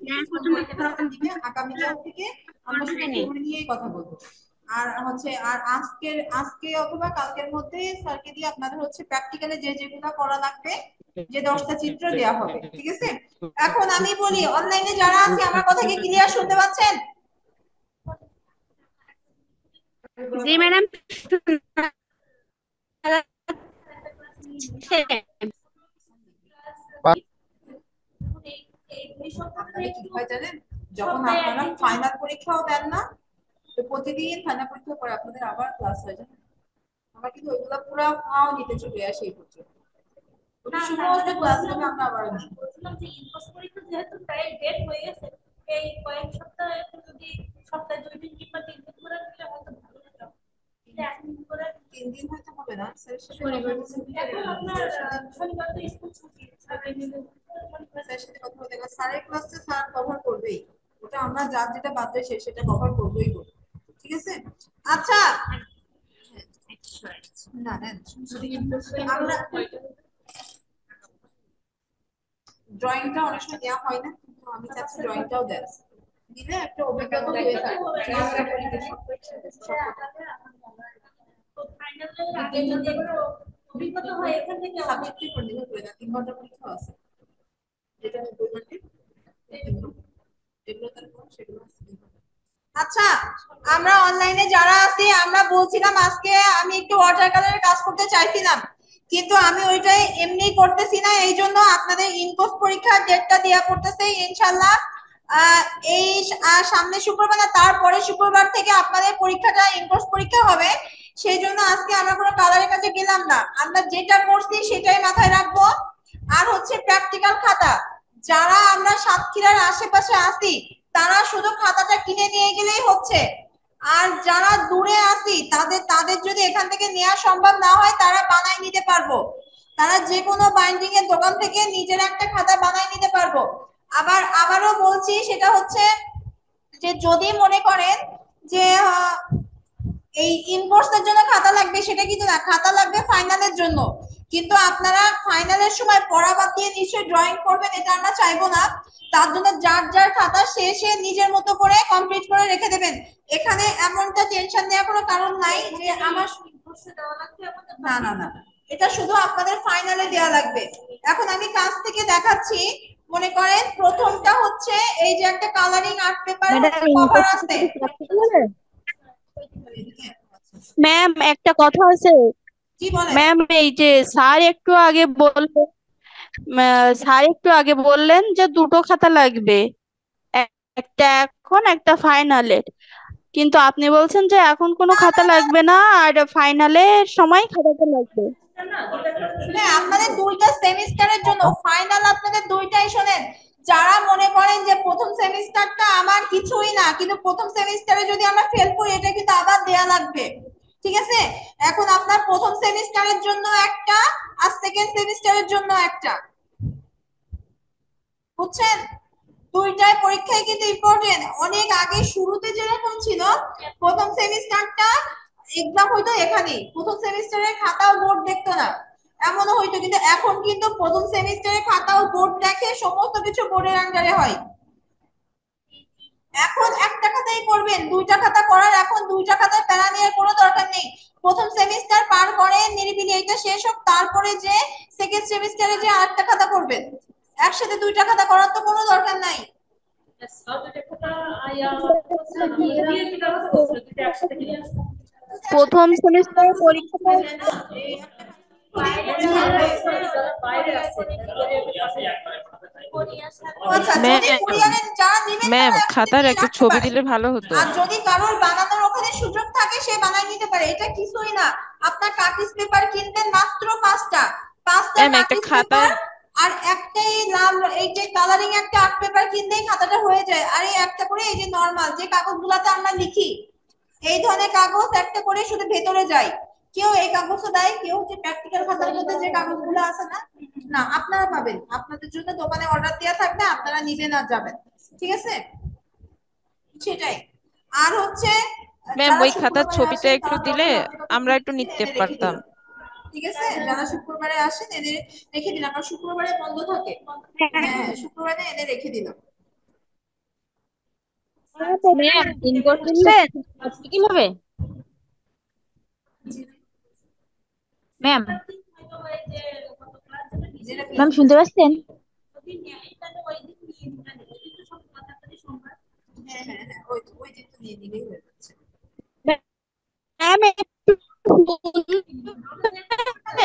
Thesis কোন পরীক্ষাটা দিবে আগামীকাল থেকে আমরা শুধু থিওরি নিয়েই কথা বলবো। আর হচ্ছে আর আজকে অথবা কালকের মধ্যে স্যারকে দিয়ে আপনাদের হচ্ছে প্র্যাকটিক্যালে যে যেগুলো করা লাগবে, যে 10টা চিত্র দেয়া হবে, ঠিক আছে? এখন আমি বলি, অনলাইনে যারা আছে আমার কথা কি ক্লিয়ার শুনতে পাচ্ছেন? জি ম্যাডাম। আপনাদের কি হয় জানেন, যখন আপনারা ফাইনাল পরীক্ষাও দেন না, তো প্রতিদিন ফাইনাল পরীক্ষা পরে আপনাদের আবার ক্লাস হয়ে যায়। আমরা কিন্তু ওইগুলা পুরো ফাও নিতে চলে আসি এই পর্যন্ত। ওটা সমস্ত ক্লাসগুলো আমরা আবার নিই। বলছিলাম যে ইনকোর্স পরীক্ষা যেহেতু প্রায় ডেট হয়ে গেছে, এই কয়েক সপ্তাহ একটু যদি সপ্তাহে 2 দিন কিংবা 3 দিন করে দিলে হয়তো ভালো হতো। একদিন করে 3 দিন হয়তো হবে না স্যার, এখন আপনার শনিবার তো স্কুল ছুটি, স্যারের সাথে কথা বলতে গেলে স্যারের ক্লাসে স্যার কভার করবেই, ওটা আমরা যার যেটা বাদ দেয় সেটা কভার করবোই করবো, ঠিক আছে? আচ্ছা, না না আমরা ড্রয়িংটা অনেক সময় দেওয়া হয় না, কিন্তু আমি চাচ্ছি ড্রয়িংটাও দেন, দিলে একটা অভিজ্ঞতা হয়ে থাকে। অভিজ্ঞতা হয় এখান থেকে, সাবজেক্টিভ নির্ভর করে না, 3 ঘন্টা পরীক্ষা আছে, যেটা 2 ঘন্টা এগুলো তারপর সেগুলো। আচ্ছা, আমরা অনলাইনে যারা আছি আমরা বলছিলাম আজকে আমি একটু ওয়াটার কালারের কাজ করতে চাইছিলাম, কিন্তু আমি ওইটাই এমনি করতেছি না, এই জন্য আপনাদের ইনকোর্স পরীক্ষার ডেটটা দেয়া পড়তেছে ইনশাআল্লাহ। এই সামনে শুক্রবার না তারপরে শুক্রবার থেকে আপনাদের পরীক্ষাটা ইনকোর্স পরীক্ষা হবে, সেই জন্য আজকে আমরা কোনো কালারের কাছে গেলাম না, আমরা যেটা করছি সেটাই মাথায় রাখবো। আর হচ্ছে প্র্যাকটিক্যাল খাতা, যারা আমরা সাতক্ষীরার আশেপাশে আছি তারা শুধু খাতাটা কিনে নিয়ে গেলেই হচ্ছে, আর যারা দূরে আছি তাদের তাদের যদি এখান থেকে নেওয়া সম্ভব না হয় তারা বানাই নিতে পারবো, তারা যে কোনো বাইন্ডিং এর দোকান থেকে নিজের একটা খাতা বানাই নিতে পারবো। আবারও বলছি, সেটা হচ্ছে যে যদি মনে করেন যে এই ইনকোর্সের জন্য খাতা লাগবে, সেটা কিন্তু না, খাতা লাগবে ফাইনালের জন্য, কিন্তু আপনারা ফাইনালের সময় পড়া বাদ দিয়ে নিশ্চয়ই ড্রয়িং করবেন, এটা আমরা চাইবো না। তার জন্য যার যার খাতা সে নিজের মতো করে কমপ্লিট করে রেখে দেবেন, এখানে এমনটা টেনশন নেওয়ার কোনো কারণ নাই যে আমার না না না, এটা শুধু আপনাদের ফাইনালে দেয়া লাগবে। এখন আমি কাছ থেকে দেখাচ্ছি, মনে করেন প্রথমটা হচ্ছে এই যে একটা কালারিং আর্ট পেপার ম্যাডাম হচ্ছে কভার ইনকোর্স আছে। কি প্র্যাকটিক্যাল হবে? ম্যাম একটা কথা আছে। কি বলেন? ম্যাম এই যে স্যার একটু আগে বললেন যে দুটো খাতা লাগবে, একটা এখন একটা ফাইনালের, কিন্তু আপনি বলছেন যে এখন কোনো না না খাতা না, লাগবে না আর ফাইনালের সময় খাতাটা লাগবে। হ্যাঁ আপনাদের দুইটা সেমিস্টারের জন্য ফাইনাল, আপনাদের দুইটাই শোনেন, যারা মনে করেন যে প্রথম সেমিস্টারটা আমার কিছুই না, কিন্তু প্রথম সেমিস্টারে যদি আমরা ফেল করি এটা কিন্তু আবার দেয়া লাগবে, ঠিক আছে? এখন আপনার প্রথম সেমিস্টারের জন্য একটা, আর সেকেন্ড সেমিস্টারের জন্য একটা, বুঝছেন? দুইটাই পরীক্ষায় কিন্তু ইম্পর্টেন্ট। অনেক আগে শুরুতে যেরকম ছিল, প্রথম সেমিস্টারটা এক্সাম হইতো এখানে, প্রথম সেমিস্টারের খাতাও বোর্ড দেখতো না, এমনও হইতো, কিন্তু এখন কিন্তু প্রথম সেমিস্টারের খাতাও বোর্ড দেখে, সমস্ত কিছু বোর্ডের আন্ডারে হয়। এখন একটা খাতাই করবেন, দুইটা খাতা করার এখন দুইটা খাতার প্যারা নেওয়ার কোনো দরকার নেই। প্রথম সেমিস্টার পার করে নিরিবিলি এটা শেষ হোক, তারপরে যে সেকেন্ড সেমিস্টারে যে আরেকটা খাতা করবেন, একসাথে দুইটা খাতা করার তো কোনো দরকার নাই। প্রথম সেমিস্টারের পরীক্ষাটা আচ্ছা, যদি ম্যাম কুরিয়ারে যারা নেবেন ম্যাম তারা একসাথে খাতার নিয়ে একটা রাখতে ছবি পারে, দিলে ভালো হতো। আর যদি কারোর বানানোর ওখানে সুযোগ থাকে সে বানাই নিতে পারে, এটা কিছুই না। আপনার কাগজ পেপার কিনবেন মাত্র 5টা, 5টা ম্যাম একটা কাগজ খাতার পেপার আর একটাই লাল এই যে কালারিং একটা আর্ট পেপার কিনলেই খাতাটা হয়ে যায়, আর এই একটা করে এই যে নরমাল যে কাগজগুলোতে আমরা লিখি এই ধরনের কাগজ একটা করে শুধু ভেতরে যায়, কেউ এই কাগজও দেয়, কেউ হচ্ছে প্র্যাকটিক্যাল খাতার মধ্যে যে কাগজগুলো আছে না, না আপনারা পাবেন, আপনাদের জন্য দোকানে অর্ডার দেওয়া থাকবে, আপনারা নিবেন আর যাবেন, ঠিক আছে? সেটাই। আর হচ্ছে ম্যাম যারা ওই খাতার শুক্রবারে ছবিটা আসেন একটু তারা দিলে দরকার অন্তত আমরা একটু দিন নিতে এনে রেখে পারতাম। দিলাম, ঠিক আছে? যারা শুক্রবারে আসেন এনে রেখে দিলাম, কারণ শুক্রবারে বন্ধ থাকে। হ্যাঁ শুক্রবারে এনে রেখে দিলাম। ম্যাম তিন কোর্সের শুনবেন? আজকে কিভাবে? ম্যাম ম্যাম শুনতে পাচ্ছেন? হ্যাঁ হ্যাঁ হ্যাঁ, ওই দিন তো নিয়ে নিলেই হয়ে যাচ্ছে। ম্যাম একটু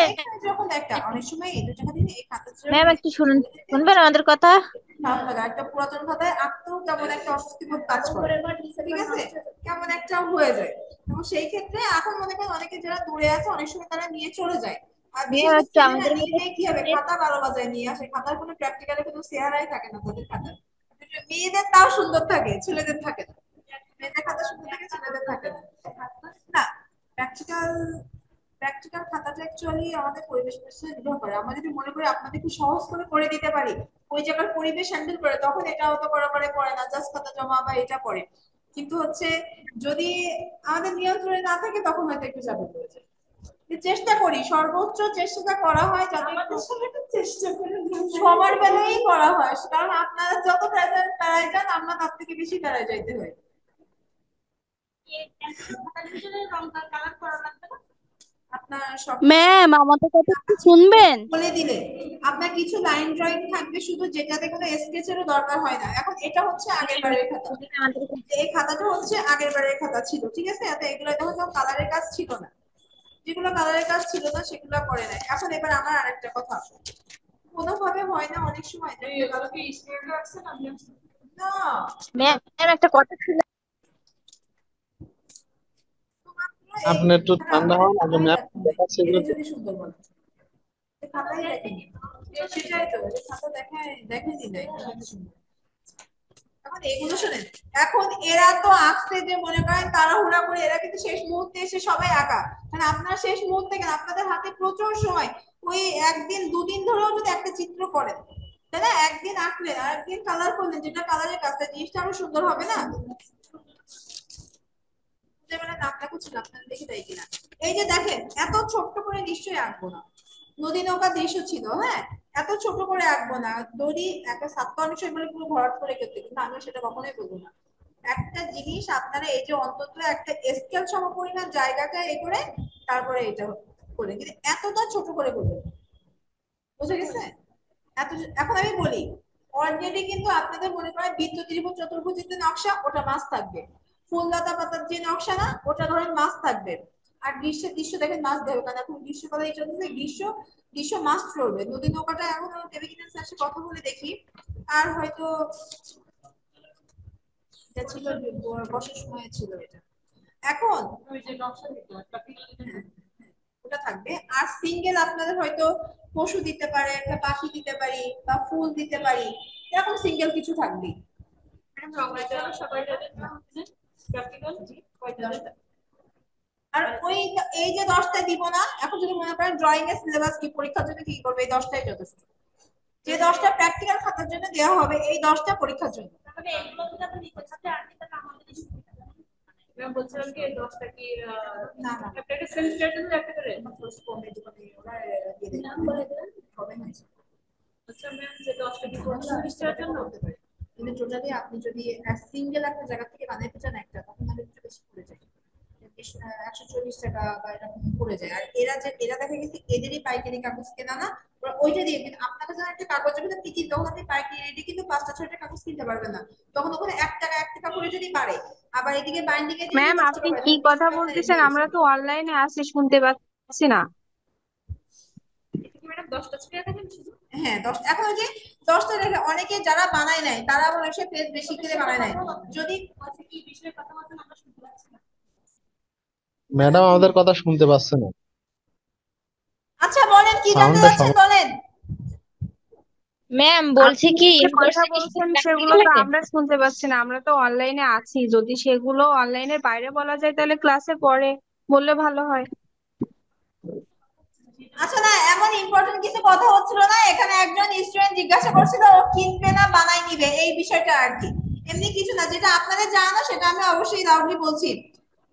এখানে যখন একটা অনেক সময় এই 2 টাকা দিন এই খাতা ম্যাম একটু শুনুন, শুনবেন আমাদের কথা? ভালো লাগা একটা পুরাতন খাতায় আঁকতেও কেমন একটা অস্বস্তি বোধ কাজ করে, ঠিক আছে, কেমন একটা হয়ে যায়। এবং সেই ক্ষেত্রে এখন মনে করেন অনেকে যারা দূরে আছে অনেক সময় তারা নিয়ে চলে যায়। আর বিশেষ ম্যাম করে একটু ছেলেরা আমাদের মতো নিলে কি হবে, খাতা 12 বাজায় নিয়ে আসে, খাতার কোনো প্র্যাকটিক্যালে কোনো চেহারাই থাকে না তাদের খাতার। মেয়েদের তাও সুন্দর থাকে, ছেলেদের থাকে না। মেয়েদের খাতা সুন্দর থাকে, ছেলেদের থাকে না। না, প্র্যাকটিক্যাল প্র্যাকটিক্যাল খাতাটা অ্যাকচুয়ালি আমাদের পরিবেশ পরিস্থিতি নির্ভর করে। আমরা যদি মনে করি আপনাদেরকে সহজ করে দিতে পারি ওই জায়গার পরিবেশ হ্যান্ডেল করে, তখন এটা অত করে পড়ে না, জাস্ট খাতা জমা বা এটা পড়ে। কিন্তু হচ্ছে যদি আমাদের নিয়ন্ত্রণে না থাকে তখন হয়তো একটু চাপে পড়ে যায়। চেষ্টা করি, সর্বোচ্চ চেষ্টাটা করা হয় যাতে চেষ্টা করে সবার বেলায় করা হয়, কারণ আপনারা যত প্যারায় যান আমরা তার থেকে বেশি প্যারায় যাইতে হয়। আপনার সব ম্যাম আমাদের কথা একটু শুনবেন? বলে দিলে আপনার কিছু লাইন ড্রয়িং থাকবে শুধু, যেটাতে কোনো স্কেচেরও দরকার হয় না। এখন এটা হচ্ছে আগের বারের খাতা, এই খাতাটা হচ্ছে আগের বারের খাতা ছিল, ঠিক আছে, এত এগুলো হয়তো কালারের কাজ ছিল না, যেগুলো কালারের কাজ ছিল না সেগুলো করে নাই। এখন এবার আমার আরেকটা কথা, কোনোভাবে হয় না অনেক সময় না, ম্যাম একটা কথা ছিল। আপনি একটু ঠান্ডা হন আগে ম্যাম দেখাচ্ছি এগুলো এটা যদি সুন্দর বলে খাতাই দেখেনি, সেটাই তো খাতা দেখেনি নাই। এখন এগুলো শোনেন, এখন এরা তো আঁকছে যে মনে করেন তাড়াহুড়া করে, এরা কিন্তু শেষ মুহূর্তে এসে সবাই আঁকা, মানে আপনারা শেষ মুহূর্তে কেন, আপনাদের হাতে প্রচুর সময়, ওই একদিন দুদিন ধরেও যদি একটা চিত্র করেন, তাই না, একদিন আঁকলেন আর একদিন কালার করলেন, যেটা কালারের কাজটা জিনিসটা আরো সুন্দর হবে না। নামটা খুঁজছিল আপনারা দেখে দেয় কিনা। এই যে দেখেন এত ছোট্ট করে নিশ্চয়ই আঁকবো না, নদী নৌকা দৃশ্য ছিল, হ্যাঁ, এত ছোট করে আঁকবো না, দড়ি একটা ছাত্র অনেক সময় বলে পুরো ভরাট করে করতে, কিন্তু আমি সেটা কখনোই বলবো না। একটা জিনিস আপনারা এই যে অন্তত একটা স্কেল সমপরিমাণ জায়গাটা এ করে তারপরে এটা করে, কিন্তু এতটা ছোট করে করবেন, বুঝে গেছে? এত এখন আমি বলি, অলরেডি কিন্তু আপনাদের মনে করেন বৃত্ত ত্রিভুজ চতুর্ভুজের যে নকশা ওটা মাছ থাকবে, ফুল লতা পাতার যে নকশা না ওটা ধরেন মাছ থাকবে, আর দৃশ্য দেখেন মাছ দেবে, কারণ এখন গ্রীষ্মকালে এই চলতেছে, দৃশ্য মাছ চলবে। নদী নৌকাটা এখন দেবে কিনা স্যার কথা বলে দেখি। আর হয়তো এটা ছিল বর্ষার সময় ছিল এটা। এখন ওই যে নকশা দিতে ওটা থাকবে, আর সিঙ্গেল আপনাদের হয়তো পশু দিতে পারে, একটা পাখি দিতে পারি বা ফুল দিতে পারি, এরকম সিঙ্গেল কিছু থাকবে। আর ওই এই যে 10টা দিব না, এখন যদি মনে করেন ড্রয়িং এর সিলেবাস কি, পরীক্ষার জন্য কি করবে, এই 10টাই যথেষ্ট। যে 10টা প্র্যাকটিক্যাল খাতার জন্য দেওয়া হবে, এই 10টা পরীক্ষার জন্য। বলছিলাম কি এই 10টা কি না না একটা সেমিস্টারের জন্য একটা করে কমে দোকানে ওরা দিয়ে দেয়, নাম বলে দেন কবে হয়েছে। আচ্ছা ম্যাম যে 10টা কি কোন সেমিস্টারের জন্য হতে পারে, কিন্তু টোটালি আপনি যদি সিঙ্গেল একটা জায়গা থেকে বানাইতে চান একটা, তখন তাহলে একটু বেশি পড়ে যায়, 140 টাকা বা এরকম পড়ে যায়। আর এরা দেখা গেছে এদেরই পাইকারি কাগজ কেনা না, ওরা ওইটা দিয়ে, কিন্তু আপনাকে যখন একটা কাগজ যদি আপনি কিনতে, তখন আপনি পাইকারি রেটে কিন্তু 5টা 6টা কাগজ কিনতে পারবেন না, তখন ওখানে 1 টাকা করে যদি বাড়ে, আবার এদিকে বাইন্ডিং এ যদি ম্যাম 10 টাকা আপনি বাড়ে, কি তখন 20 কথা টাকা আপনার এমনি বলতেছেন? আমরা হচ্ছে। তো অনলাইনে আছি, শুনতে পাচ্ছি না। এটা কি ম্যাডাম 10টা ছবি আঁকা যাবে শুধু? হ্যাঁ 10, এখন ওই যে 10টা রেখে অনেকে যারা বানায় নাই তারা বলে সে পেজ বেশি করে বানায় নাই, যদি আচ্ছা কি বিষয়ে কথা বলছেন আমরা শুনতে পাচ্ছি না। ম্যাডাম আমাদের কথা শুনতে পাচ্ছে না, আচ্ছা বলেন কি জানতে সাউন্ডের চাচ্ছেন সমস্যা। বলেন। ম্যাম বলছি আপনি কি যে এই কথা কোর্সটা কি শুধু বলছেন সেগুলো তো প্র্যাকটিক্যাল? আমরা শুনতে পাচ্ছি না, আমরা তো অনলাইনে আছি। যদি সেগুলো অনলাইনের বাইরে বলা যায় তাহলে ক্লাসে পরে বললে ভালো হয়। আচ্ছা না, এমন ইম্পর্টেন্ট কিছু কথা হচ্ছিল না, এখানে একজন স্টুডেন্ট জিজ্ঞাসা করছিল ও কিনবে না বানাই নিবে, এই বিষয়টা আর কি, এমনি কিছু না। যেটা আপনাদের জানা সেটা আমি অবশ্যই লাউডলি বলছি,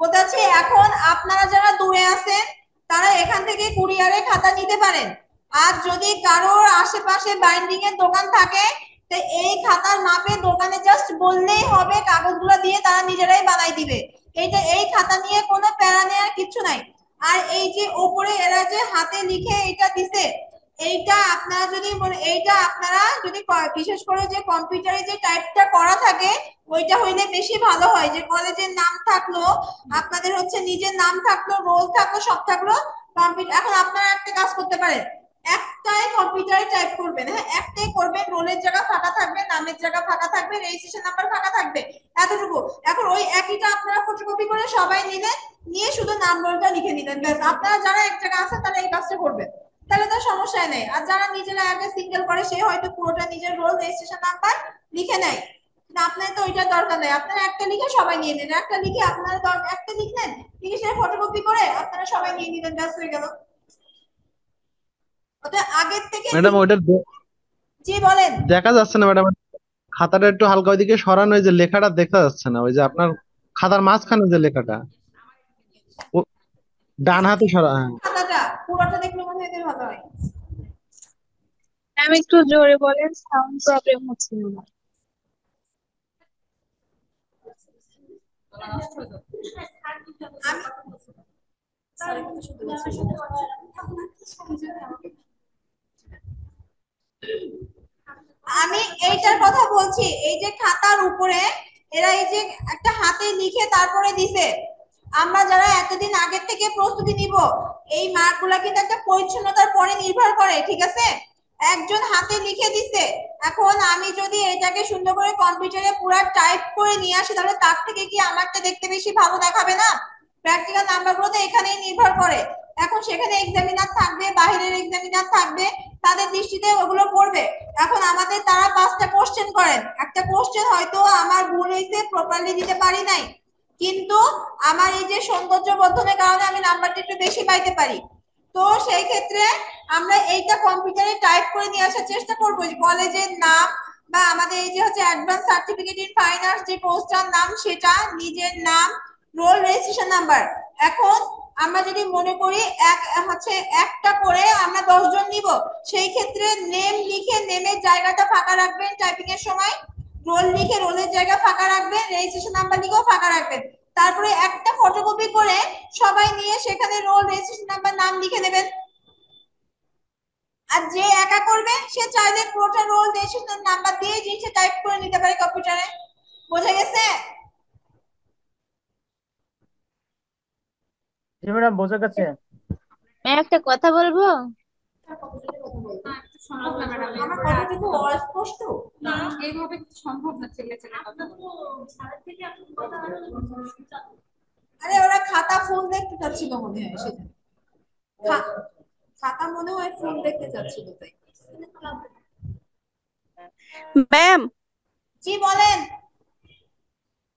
বলতে চাচ্ছি এখন আপনারা যারা দূরে আছেন তারা এখান থেকে কুরিয়ারে খাতা নিতে পারেন। আর যদি কারোর আশেপাশে বাইন্ডিং এর দোকান থাকে, তো এই খাতার মাপে দোকানে জাস্ট বললেই হবে, কাগজগুলো দিয়ে তারা নিজেরাই বানাই দিবে। এই খাতা নিয়ে কোনো প্যারা নেওয়ার কিছু নাই। আর এই যে ওপরে এরা যে হাতে লিখে এটা দিছে, এইটা আপনারা যদি বিশেষ করে যে কম্পিউটারে যে টাইপটা করা থাকে ওইটা হইলে বেশি ভালো হয়। যে কলেজের নাম থাকলো, আপনাদের হচ্ছে নিজের নাম থাকলো, রোল থাকলো, সব থাকলো কম্পিউটার। এখন আপনারা একটা কাজ করতে পারেন, একটাই কম্পিউটারে টাইপ করবেন, হ্যাঁ একটাই করবেন, রোলের জায়গা ফাঁকা থাকবে, নামের জায়গা ফাঁকা থাকবে, রেজিস্ট্রেশন নাম্বার ফাঁকা থাকবে, এতটুকু। এখন ওই একইটা আপনারা ফটোকপি করে সবাই নিলেন, নিয়ে শুধু নাম রোলটা লিখে নিলেন, ব্যাস। আপনারা যারা এক জায়গায় আছেন তারা এই কাজটা করবেন, তাহলে তো সমস্যা নেই। আর যারা নিজেরা আগে সিঙ্গেল করে সে হয়তো পুরোটা নিজের রোল রেজিস্ট্রেশন নাম্বার লিখে নেয়, কিন্তু আপনার তো ওইটার দরকার নেই। আপনারা একটা লিখে সবাই নিয়ে নেন, একটা লিখে আপনারা একটা লিখলেন, লিখে সেটা ফটোকপি করে আপনারা সবাই নিয়ে নিলেন, ব্যাস হয়ে গেল। ওটা আগের থেকে ম্যাডাম ওইটা জি বলেন। দেখা যাচ্ছে না ম্যাডাম, খাতাটা একটু হালকা ওইদিকে সরানো, ওই যে লেখাটা দেখা যাচ্ছে না, ওই যে আপনার খাতার মাঝখানে যে লেখাটা ডান হাতে সরা। হ্যাঁ খাতাটা পুরোটা দেখলে মনে হয় ভালো হয়। ম্যাম একটু জোরে বলেন, সাউন্ড প্রবলেম হচ্ছে আমার। আমি এইটার কথা বলছি, এই যে খাতার উপরে এরা এই যে একটা হাতে লিখে তারপরে দিছে। আমরা যারা এতদিন আগের থেকে প্রস্তুতি নিব, এই মার্কগুলা কিন্তু একটা পরিচ্ছন্নতার পরে নির্ভর করে, ঠিক আছে? একজন হাতে লিখে দিছে, এখন আমি যদি এটাকে সুন্দর করে কম্পিউটারে পুরো টাইপ করে নিয়ে আসি, তাহলে তার থেকে কি আমারটা দেখতে বেশি ভালো দেখাবে না? প্র্যাকটিক্যাল নাম্বারগুলো তো এখানেই নির্ভর করে। এখন সেখানে এক্সামিনার থাকবে, বাইরের এক্সামিনার থাকবে, তাদের দৃষ্টিতে ওগুলো পড়বে। এখন আমাদের তারা 5টা কোশ্চেন করেন, একটা কোশ্চেন হয়তো আমার ভুল হয়েছে, প্রপারলি দিতে পারি নাই, কিন্তু আমার এই যে সৌন্দর্য বর্ধনের কারণে আমি নাম্বারটা একটু বেশি পাইতে পারি। তো সেই ক্ষেত্রে আমরা এইটা কম্পিউটারে টাইপ করে নিয়ে আসার চেষ্টা করবো, কলেজের নাম বা আমাদের এই যে হচ্ছে advance certificate in fine arts যে কোর্সটার নাম, সেটা, নিজের নাম, রোল, রেজিস্ট্রেশন নাম্বার। এখন আমরা যদি মনে করি একটা করে আমরা 10 জন নিব, সেই ক্ষেত্রে নেম লিখে নেমের জায়গাটা ফাঁকা রাখবেন টাইপিং এর সময়, রোল লিখে রোলের জায়গা ফাঁকা রাখবেন, রেজিস্ট্রেশন নাম্বার লিখেও ফাঁকা রাখবেন। তারপরে একটা ফটোকপি করে সবাই নিয়ে সেখানে রোল, রেজিস্ট্রেশন নাম্বার, নাম লিখে নেবেন। আর যে একা করবে সে চাইলে পুরোটা রোল, রেজিস্ট্রেশন নাম্বার দিয়ে জিনিসটা টাইপ করে নিতে পারে কম্পিউটারে। বোঝা গেছে? জি ম্যাডাম বোঝা গেছে। ম্যাম একটা কথা বলবো? আমার কথা কি খুব অস্পষ্ট? না এইভাবে সম্ভব না, ছেলে কথা বলা। আরে ওরা খাতা ফুল দেখতে চাচ্ছিল মনে হয়, সেটা খাতা মনে হয় ফুল দেখতে চাচ্ছিল তাই। ম্যাম জি বলেন।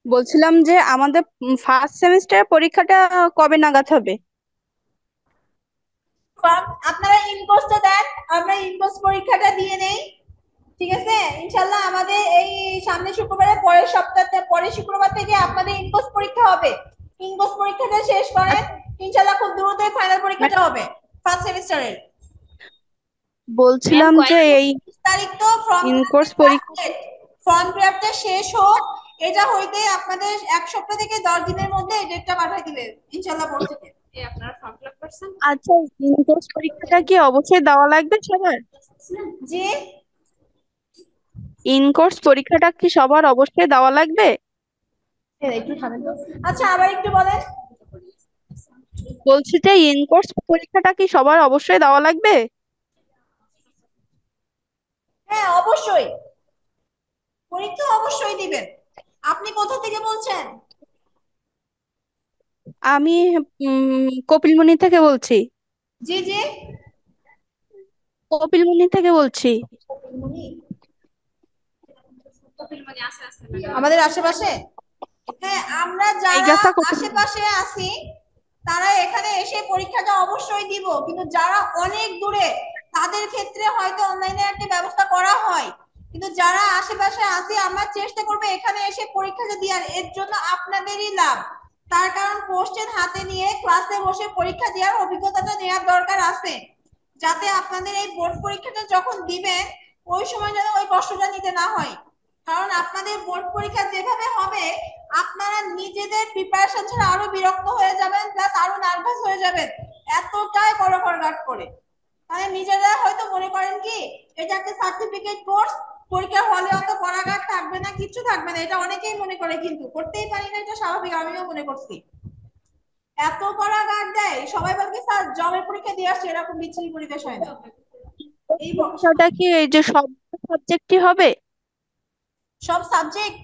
বলছিলাম যে আমাদের ফার্স্ট সেমিস্টারের পরীক্ষাটা কবে নাগাদ হবে? আপনারা ইনকোর্সটা দেন, আমরা ইনকোর্স পরীক্ষাটা দিয়ে নেই, ঠিক আছে? ইনশাআল্লাহ আমাদের এই সামনের শুক্রবারের পরের শুক্রবার থেকে আপনাদের ইনকোর্স পরীক্ষা হবে। ইনকোর্স পরীক্ষাটা শেষ করেন, ইনশাআল্লাহ খুব দ্রুতই ফাইনাল পরীক্ষাটা হবে ফার্স্ট সেমিস্টারের। বলছিলাম যে এই 20 তারিখ তো ইনকোর্স পরীক্ষা ফর্ম ফিলআপটা শেষ হোক, এটা হইতে আপনাদের 1 সপ্তাহ থেকে 10 দিনের মধ্যে এই ডেটটা পাঠিয়ে দিবেন ইনশাআল্লাহ বোর্ড থেকে। এই আপনারা ফর্ম ফিল আপ করছেন? আচ্ছা, ইনকোর্স পরীক্ষাটা কি অবশ্যই দেওয়া লাগবে সবার? জি, ইনকোর্স পরীক্ষাটা কি সবার অবশ্যই দেওয়া লাগবে? একটু থামেন তো। আচ্ছা আবার একটু বলেন। বলছি যে ইনকোর্স পরীক্ষাটা কি সবার অবশ্যই দেওয়া লাগবে? হ্যাঁ অবশ্যই, পরীক্ষা অবশ্যই দিবেন। আপনি কোথা থেকে বলছেন? আমি কপিলমুনি থেকে বলছি। জি জি, কপিলমুনি থেকে বলছি। কপিলমুনি আছে আছে আমাদের আশেপাশে? হ্যাঁ, আমরা যারা জায়গাটা কপিলমুনি। আশেপাশে আছি তারা এখানে এসে পরীক্ষাটা অবশ্যই দিব, কিন্তু যারা অনেক দূরে তাদের ক্ষেত্রে হয়তো অনলাইনে একটা ব্যবস্থা করা হয়, কিন্তু যারা আশেপাশে আছি আমরা চেষ্টা করবো এখানে এসে পরীক্ষাটা দেওয়ার। এর জন্য আপনাদেরই লাভ, তার কারণ কোশ্চেন হাতে নিয়ে ক্লাসে বসে পরীক্ষা দেওয়ার অভিজ্ঞতাটা নেওয়ার দরকার আছে, যাতে আপনাদের এই বোর্ড পরীক্ষাটা যখন দিবেন ওই সময় যেন ওই কষ্টটা নিতে না হয়। কারণ আপনাদের বোর্ড পরীক্ষা যেভাবে হবে আপনারা নিজেদের প্রিপারেশন ছাড়া আরো বিরক্ত হয়ে যাবেন, প্লাস আরো নার্ভাস হয়ে যাবেন এতটাই কড়াকড়ি করে। মানে নিজেরা হয়তো মনে করেন কি এটা একটা সার্টিফিকেট কোর্স, পরীক্ষার হলে অত পড়াঘাট থাকবে না, কিছু থাকবে না, এটা অনেকেই মনে করে, কিন্তু করতেই পারি না, এটা স্বাভাবিক, আমিও মনে করছি। এত পড়াঘাট দেয়, সবাই বলবে স্যার জবের পরীক্ষা দিয়ে আসছে, এরকম বিচ্ছিরি পরিবেশ হয় না। এই পরীক্ষাটা কি এই যে সব সাবজেক্টই হবে? সব সাবজেক্ট,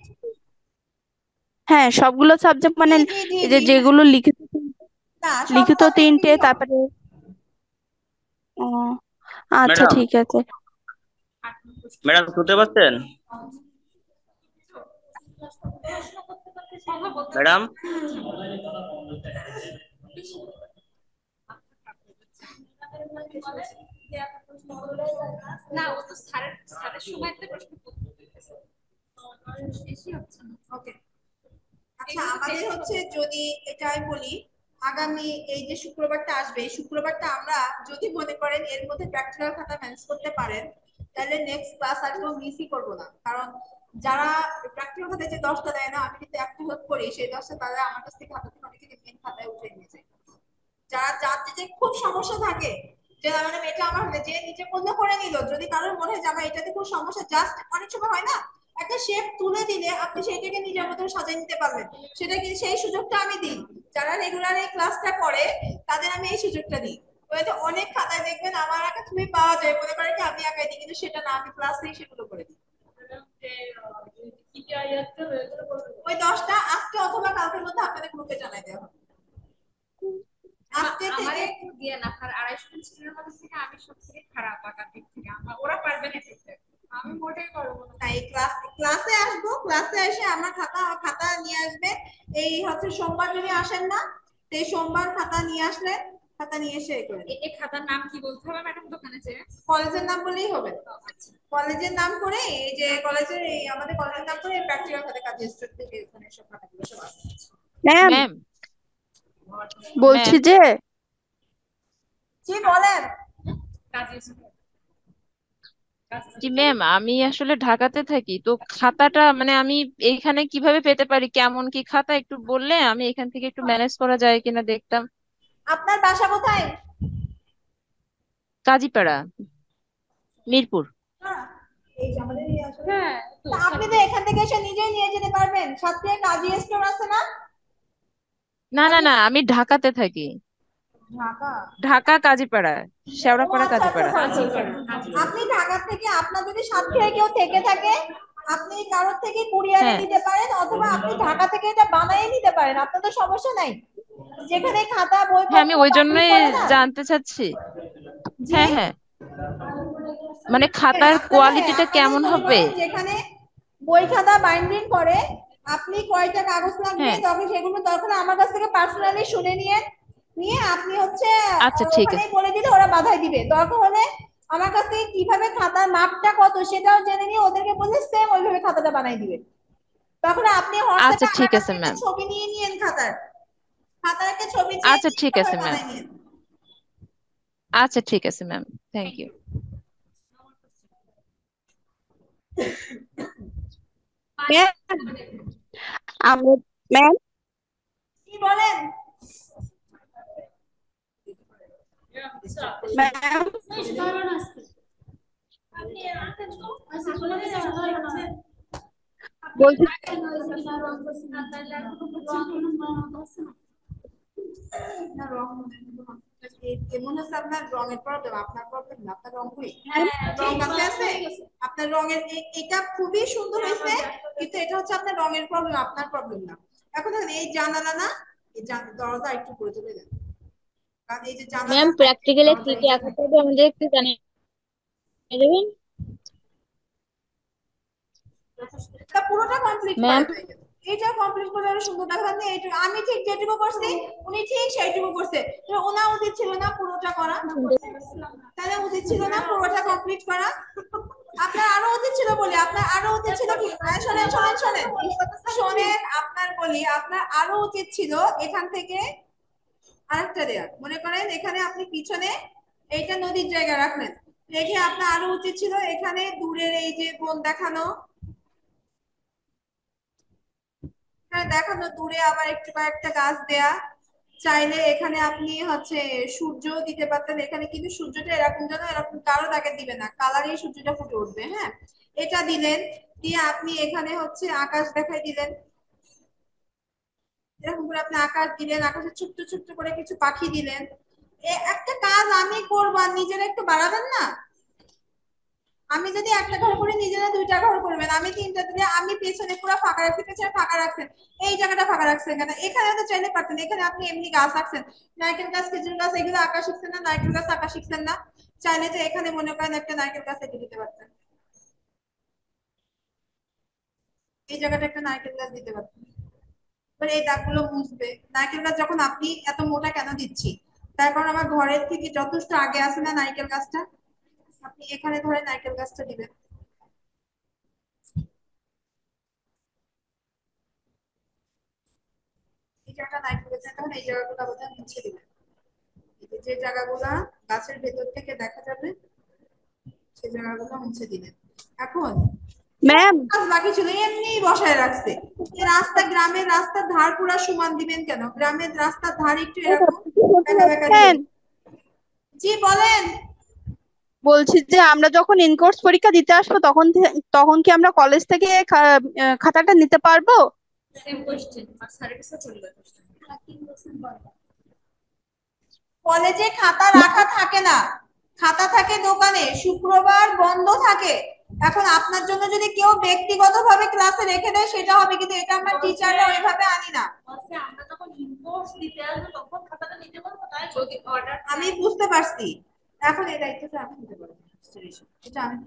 হ্যাঁ, সবগুলো সাবজেক্ট মানে জি জি জি এই যে জি, যেগুলো লিখিত না সব লিখিত তিনটে, সাবজেক্টেরই হবে। তারপরে ও আচ্ছা ম্যাডাম, ঠিক আছে। ম্যাডাম শুনতে পাচ্ছেন? ম্যাডাম, না, ও তো স্যারের স্যারের সময়তে প্রশ্ন করতেছে। বেশি হচ্ছে না। ওকে, আচ্ছা আমাদের হচ্ছে যদি এটাই বলি, আগামী এই যে শুক্রবারটা আসবে, এই শুক্রবারটা আমরা যদি মনে করেন এর মধ্যে প্র্যাকটিক্যাল খাতা ম্যানেজ করতে পারেন, তাহলে নেক্সট ক্লাস আর কেউ মিসই করবো না। কারণ যারা প্র্যাকটিক্যাল খাতায় যে 10টা দেয় না, আমি কিন্তু একটা হেল্প করি, সেই 10টা তারা আমার কাছ থেকে খাতা থেকে অনেকে মেন খাতায় উঠে নিয়ে যায়। যারা যার যে খুব সমস্যা থাকে, যে মানে এটা আমার যে নিজে করলে করে নিল, যদি কারোর মনে হয় যে আমার এটাতে খুব সমস্যা, জাস্ট অনেক সময় হয় না একটা শেপ তুলে দিলে আপনি সেইটাকে নিজের মতো সাজিয়ে নিতে পারবেন, সেটা কিন্তু সেই সুযোগটা আমি দিই। যারা রেগুলার এই ক্লাসটা করে তাদের আমি এই সুযোগটা দিই। হয়তো অনেক খাতায় দেখবেন আমার একটা ছবি পাওয়া যায়, মনে করেন কি আমি একাই দিই, কিন্তু সেটা না, আমি ক্লাসেই সেগুলো করে দিই। ওই 10টা আজকে অথবা কালকের মধ্যে আপনাদের গ্রুপে জানাই দেওয়া হবে। আজকে আমার থেকে একটু দিয়ে না, আর 250 স্টুডেন্টের মধ্যে থেকে আমি সবথেকে খারাপ আঁকার দিক থেকে। ওরা পারবে না করতে, আমি মোটেই পারবো না। তাই ক্লাসে আসবো, ক্লাসে এসে আমার খাতা খাতা নিয়ে আসবে। এই হচ্ছে সোমবার যদি আসেন না, সেই সোমবার খাতা নিয়ে আসলে খাতা নিয়ে এসে করে এই খাতার নাম কি বলতে হবে ম্যাডাম দোকানে যে? কলেজের নাম বললেই হবে। কলেজের নাম করে এই যে কলেজের এই আমাদের কলেজের নাম করে প্র্যাকটিক্যাল খাতা কাজী স্টুডেন্ট থেকে এখানে সব খাতাগুলো সব আছে। ম্যাম ম্যাম বলছি ম্যাম যে জি বলেন। কাজী জি ম্যাম, আমি আসলে ঢাকাতে থাকি, তো খাতাটা মানে আমি এইখানে কিভাবে পেতে পারি, কেমন কি খাতা একটু বললে আমি এখান থেকে একটু ম্যানেজ করা যায় কিনা দেখতাম। আপনার বাসা কোথায়? কাজীপাড়া, মিরপুর। এই যে আমাদের এই আসলে হ্যাঁ, তা আপনি তো এখান থেকে এসে নিজেই নিয়ে যেতে পারবেন, সাথে কাজী স্টোর আছে না? না না না, আমি ঢাকাতে থাকি, ঢাকা। ঢাকা কাজীপাড়া, ও শেওড়াপাড়া আচ্ছা আচ্ছা কাজীপাড়া। আপনি ঢাকা থেকে আপনার যদি সাতক্ষীরায় কেউ থেকে থাকে, আপনি কারোর থেকে কুরিয়ারে হ্যাঁ নিতে পারেন, অথবা আপনি ঢাকা থেকে এটা বানিয়ে নিতে পারেন, আপনার তো সমস্যা নাই। যেখানে খাতা হ্যাঁ, আমি বইপত্র ওই পাবলিক জন্যই করে না। জানতে চাচ্ছি। জি হ্যাঁ হ্যাঁ, মানে খাতার আপনারা, হ্যাঁ কোয়ালিটিটা আপনাদের কেমন মনে হবে? করেন যেখানে বই খাতা বাইন্ডিং করে, আপনি কয়টা কাগজ লাগবে হ্যাঁ, তখন সেগুলো দরকার আমার কাছ থেকে পার্সোনালি শুনে নিয়ে নিয়ে আপনি হচ্ছে আচ্ছা ঠিক ওখানে আছে। বলে দিলে ওরা বাধাই দিবে। দরকার হলে আমার কাছ থেকে কিভাবে খাতার মাপটা কত সেটাও জেনে নিয়ে ওদেরকে বললে সেম ওইভাবে খাতাটা বানাই দিবে। তখন আপনি আচ্ছা হোয়াটসঅ্যাপে আমার ঠিক কাছ আছে থেকে একটা ম্যাম। ছবি নিয়ে নিয়েন, খাতার খাতার একটা ছবি চেয়ে আচ্ছা নিয়ে ঠিক আছে তারপরে ম্যাম। বানাই নিয়েন। আচ্ছা ঠিক আছে ম্যাম, থ্যাংক ইউ। ম্যাম আমরা ম্যাম কি বলেন? ম্যাম বলছি না রং মনে হচ্ছে আপনার রঙের প্রবলেম, আপনার প্রবলেম না, আপনার রং কই? ম্যাম রং কাছে আছে আপনার রঙের, এটা খুবই সুন্দর হয়েছে, কিন্তু এটা হচ্ছে আপনার রঙের প্রবলেম, আপনার প্রবলেম না। এখন দেখেন এই জানালা না, এই দরজা একটু করে চলে যান, কারণ এই যে জানালা ম্যাম প্র্যাকটিক্যালে কি দরজা কি এটা আঁকাতে থাকে। হবে আমাদের একটু জানিয়ে দেবেন এটা পুরোটা কমপ্লিট ম্যাম। করেন তাই এটা কমপ্লিট করে আরো সুন্দর দেখা যাচ্ছে। এইটুকু আমি ঠিক যেটুকু করছি উনি ঠিক সেইটুকু করছে, ওনার উচিত ছিল না পুরোটা করা? তাহলে উচিত ছিল না পুরোটা কমপ্লিট করা? আপনার আরো উচিত ছিল বলি, আপনার আরো উচিত ছিল কি, শোনেন শোনেন শোনেন শোনেন, আপনার বলি আপনার আরো উচিত ছিল এখান থেকে আরেকটা দেয়া, মনে করেন এখানে আপনি পিছনে এইটা নদীর জায়গা রাখলেন, রেখে আপনার আরো উচিত ছিল এখানে দূরের এই যে বন দেখানো, এখানে দেখানো দূরে আবার একটু কয়েকটা গাছ দেয়া, চাইলে এখানে আপনি হচ্ছে সূর্য দিতে পারতেন, এখানে কিন্তু সূর্যটা এরকম যেন এরকম কালো দাগে দিবে না, কালারই সূর্যটা ফুটে উঠবে। হ্যাঁ, এটা দিলেন, দিয়ে আপনি এখানে হচ্ছে আকাশ দেখাই দিলেন, এরকম করে আপনি আকাশ দিলেন, আকাশে ছোট্ট ছোট্ট করে কিছু পাখি দিলেন। একটা কাজ আমি করবো আর নিজেরা একটু বাড়াবেন না? আমি যদি একটা ঘর করি নিজেরা দুইটা ঘর করবেন, আমি তিনটা দিলে আমি পেছনে পুরো ফাঁকা রাখছি, পেছনে ফাঁকা রাখছেন, এই জায়গাটা ফাঁকা রাখছেন কেন? এখানে তো চাইলে পারতেন, এখানে আপনি এমনি গাছ রাখছেন, নারকেল গাছ খেজুর গাছ এগুলো আঁকা শিখছেন না, নারকেল গাছ আঁকা শিখছেন না, চাইলে তো এখানে মনে করেন একটা নারকেল গাছ এঁকে দিতে পারতেন, এই জায়গাটা একটা নারকেল গাছ দিতে পারতেন। এবার এই দাগগুলো মুছবে। নারকেল গাছ যখন আপনি এত মোটা কেন দিচ্ছি, তারপর আমার ঘরের থেকে যথেষ্ট আগে আছে না নারকেল গাছটা, আপনি এখানে ধরে নারকেল গাছটা দিবেন, এই জায়গাটা নারকেল গাছ তখন এই জায়গাগুলো আবার মুছে দিবেন, যে জায়গাগুলা গাছের ভেতর থেকে দেখা যাবে সেই জায়গাগুলো মুছে দিবেন। এখন ম্যাম কাজ বাকি ছিল এমনি বসায় রাখছে, রাস্তা গ্রামের রাস্তার ধার পুরা সমান দিবেন কেন? গ্রামের রাস্তার ধার একটু এরকম বেঁকা বেঁকা দিবেন। জি বলেন। বলছি যে আমরা যখন ইন কোর্স পরীক্ষা দিতে আসবো তখন কি আমরা কলেজ থেকে খাতাটা নিতে পারবো? সেম কোশ্চেন আর স্যারের কাছে চলে কোশ্চেন কলেজে খাতা রাখা থাকে না, খাতা থাকে দোকানে, শুক্রবার বন্ধ থাকে। এখন আপনার জন্য যদি কেউ ব্যক্তিগতভাবে ক্লাসে রেখে দেয় সেটা হবে, কিন্তু এটা আমরা টিচাররা ওইভাবে আনি না। আমরা যখন ইনকোর্স দিতে আসবো তখন খাতাটা নিতে পারবো, তাই যদি অর্ডার আমি বুঝতে পারছি, এখন এই দায়িত্বটা আমি নিতে পারবো, এটা আমি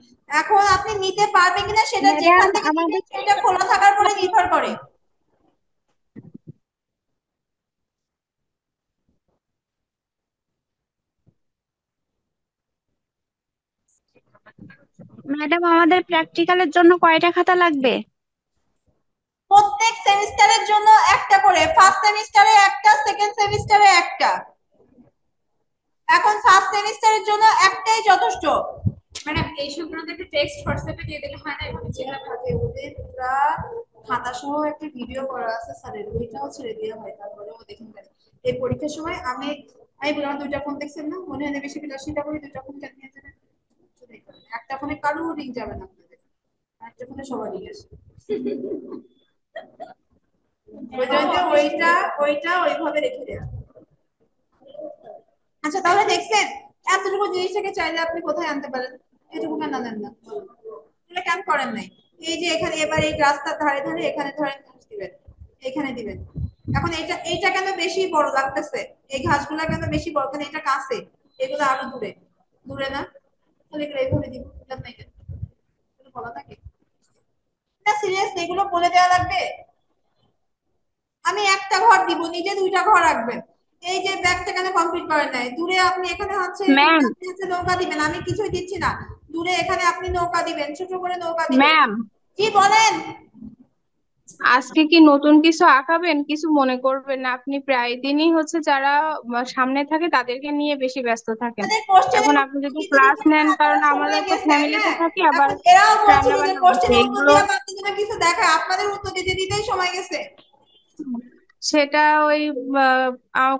এখন আপনি নিতে পারবেন কিনা সেটা যেখান থেকে নিবেন সেটা খোলা থাকার পরে নির্ভর করে। ম্যাডাম আমাদের প্র্যাকটিক্যালের জন্য কয়টা খাতা লাগবে? প্রত্যেক সেমিস্টারের জন্য একটা করে, ফার্স্ট সেমিস্টারে একটা, সেকেন্ড সেমিস্টারে একটা। এখন ফার্স্ট সেমিস্টারের জন্য একটাই যথেষ্ট। ম্যাডাম এই সংক্রান্ত একটা টেক্সট হোয়াটসঅ্যাপে দিয়ে দিলে হয় না? এভাবে যেটা থাকে ওদের পুরা খাতা সহ একটা ভিডিও করা আছে স্যারের, ওইটাও ছেড়ে দেওয়া হয়, তারপরে ও দেখুন এই পরীক্ষার সময় আমি বললাম দুইটা ফোন দেখছেন না, মনে হয় বেশি বিলাসিতা করে দুইটা ফোন কেন নিয়ে যাবেন? একটা ফোনে কারো রিং যাবে না, একটা ফোনে সবারই আসে। ওইটা ওইভাবে রেখে দেয়া। আচ্ছা তাহলে দেখছেন এতটুকু জিনিসটাকে চাইলে আপনি কোথায় আনতে পারেন, এটুকু কেন আনেন না? এটা কেন করেন নাই? এই যে এখানে এবার এই রাস্তার ধারে ধারে এখানে ধরেন ঘাস দিবেন, এখানে দিবেন। এখন এইটা কেন বেশি বড় লাগতেছে, এই ঘাসগুলা কেন বেশি বড়, কারণ এটা কাছে, এগুলো আরো দূরে দূরে না, তাহলে এগুলো এইভাবে দিব, নাই কেন বলা থাকে না? সিরিয়াস এগুলো বলে দেওয়া লাগবে? আমি একটা ঘর দিব, নিজে দুইটা ঘর রাখবেন। এই যে ব্যাগটা কেন কমপ্লিট করেন নাই? দূরে আপনি এখানে হচ্ছে নৌকা দিবেন, আমি কিছুই দিচ্ছি না, দূরে এখানে আপনি নৌকা দিবেন, ছোট করে নৌকা দিবেন। ম্যাম কি বলেন? আজকে কি নতুন কিছু আঁকাবেন? কিছু মনে করবেন না, আপনি প্রায় দিনই হচ্ছে যারা সামনে থাকে তাদেরকে নিয়ে বেশি ব্যস্ত থাকেন। এখন আপনি যদি ক্লাস নেন, কারণ আমরা তো ফ্যামিলিতে থাকি, আবার এরাও বলছিল রান্না যে বান্না কোশ্চেনের উত্তর এগুলো দিয়ে বাকি জন্য কিছু দেখায়, আপনাদের উত্তর দিতে দিতেই সময় গেছে। সেটা ওই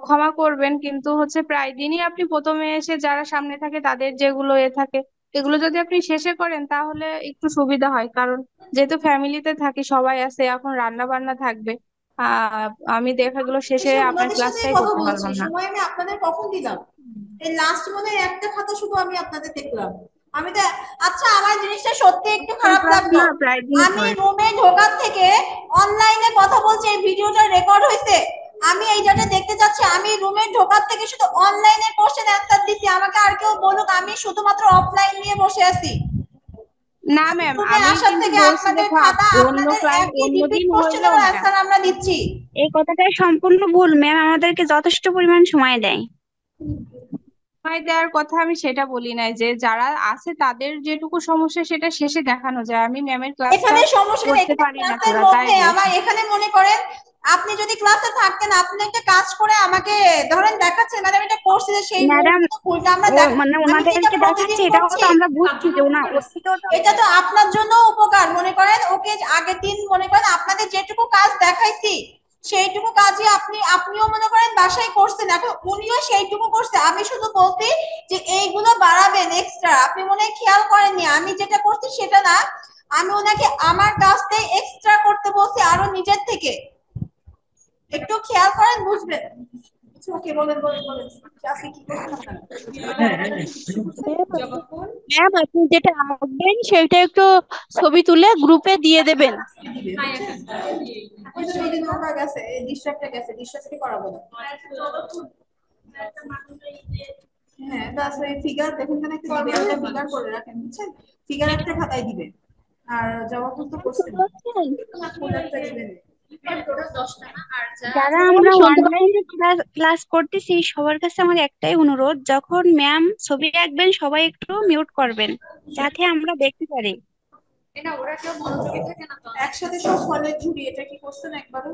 ক্ষমা করবেন, কিন্তু হচ্ছে প্রায় দিনই আপনি প্রথমে এসে যারা সামনে থাকে তাদের যেগুলো থাকে এগুলো যদি আপনি শেষে করেন তাহলে একটু সুবিধা হয়, কারণ যেহেতু ফ্যামিলিতে থাকি সবাই আছে, এখন রান্না বান্না থাকবে, আমি দেখা গেলো শেষে আপনার ওনাদের সাথে ক্লাসটাই কথা করতে বলছি, পারলাম না। সময় আমি আপনাদের কখন দিলাম? এই লাস্ট মনে একটা খাতা শুধু আমি আপনাদের দেখলাম, আমি তো। আচ্ছা আমার জিনিসটা সত্যি একটু খারাপ ক্লাস লাগলো, না প্রায় দিনই আমি করে। রুমে ঢোকার থেকে অনলাইনে কথা বলছি, এই ভিডিওটা রেকর্ড হয়েছে, আমি এইটাতে দেখতে যাচ্ছি, আমি রুমে ঢোকার থেকে শুধু অনলাইনে কোশ্চেন অ্যান্সার দিচ্ছি, আমাকে আর কেউ বলুক আমি শুধুমাত্র অফলাইন নিয়ে বসে আছি। না ম্যাম, রুমে আমি আসার কিন্তু থেকে বলছি আপনাদের দেখো খাতা, অন্য আপনাদের ক্লাস একই অন্য রিপিট দিন হইলেও কোশ্চেনের ম্যাম অ্যান্সার আমরা দিচ্ছি। এই কথাটাই সম্পূর্ণ ভুল। ম্যাম আমাদেরকে যথেষ্ট পরিমাণ সময় দেয়। সময় দেওয়ার কথা আমি সেটা বলি নাই, যে যারা আছে তাদের যেটুকু সমস্যা সেটা শেষে দেখানো যায়, আমি ম্যামের ক্লাসটা এখানে সমস্যা নেই, করতে এখানে পারি না ক্লাসের পুরা, তাই মধ্যে বলছি। আমার এখানে মনে করেন আপনি যদি ক্লাসে থাকতেন, আপনি একটা কাজ করে আমাকে ধরেন দেখাচ্ছেন, ম্যাডাম এটা করছি যে সেই ম্যাডাম, মুহূর্তে ভুলটা আমরা মানে আমি কি এটা ওনাদেরকে প্রতিদিন দেখাচ্ছে, এটাও করছি? তো আমরা বুঝছি যে ওর থেকেও তো এটা তো আপনার জন্য উপকার, মনে করেন ওকে আগের দিন মনে করেন আপনাদের যেটুকু কাজ দেখাইছি সেইটুকু কাজই আপনিও মনে করেন বাসায় করছেন, এখন উনিও সেইটুকু করছে। আমি শুধু বলছি যে এইগুলো বাড়াবেন এক্সট্রা, আপনি মনে হয় খেয়াল করেননি। আমি যেটা করছি সেটা না, আমি ওনাকে আমার কাজটাই এক্সট্রা করতে বলছি আরো নিজের থেকে। একটু খেয়াল করেন, বুঝবেন। ওকে, বলেন বলেন বলেন, আজকে কি করছেন আপনারা? যখন ম্যাম আপনি যেটা আঁকবেন সেটা একটু ছবি তুলে গ্রুপে দিয়ে দেবেন। দিবে, হ্যাঁ, বুঝছেন? একটা ওই যে ওদিন ওটা গেছে, এই ডিস্ট্রাক্টটা গেছে, ডিস্ট্রাক্টকে করাবো না। হ্যাঁ, বাস ওই ফিগার দেখুন কেন একটা দিবে, ওটা ফিগার করে রাখেন, বুঝছেন? ফিগার একটা খাতায় দিবে, আর জবাব তো করছেন না, ফুল একটা দিবেন। টোটাল 10টা না, আর যা যারা আছে আমরা শুনতে অনলাইনে ক্লাস করতেছি সবার কাছে আমার একটাই অনুরোধ, যখন ম্যাম ছবি আঁকবেন সবাই একটু মিউট করবেন যাতে আমরা দেখতে পারি। এটা ওরা কেউ মনোযোগী থাকে না তো। একসাথে সব ফলের ঝুড়ি, এটা কি করছেন একবারও?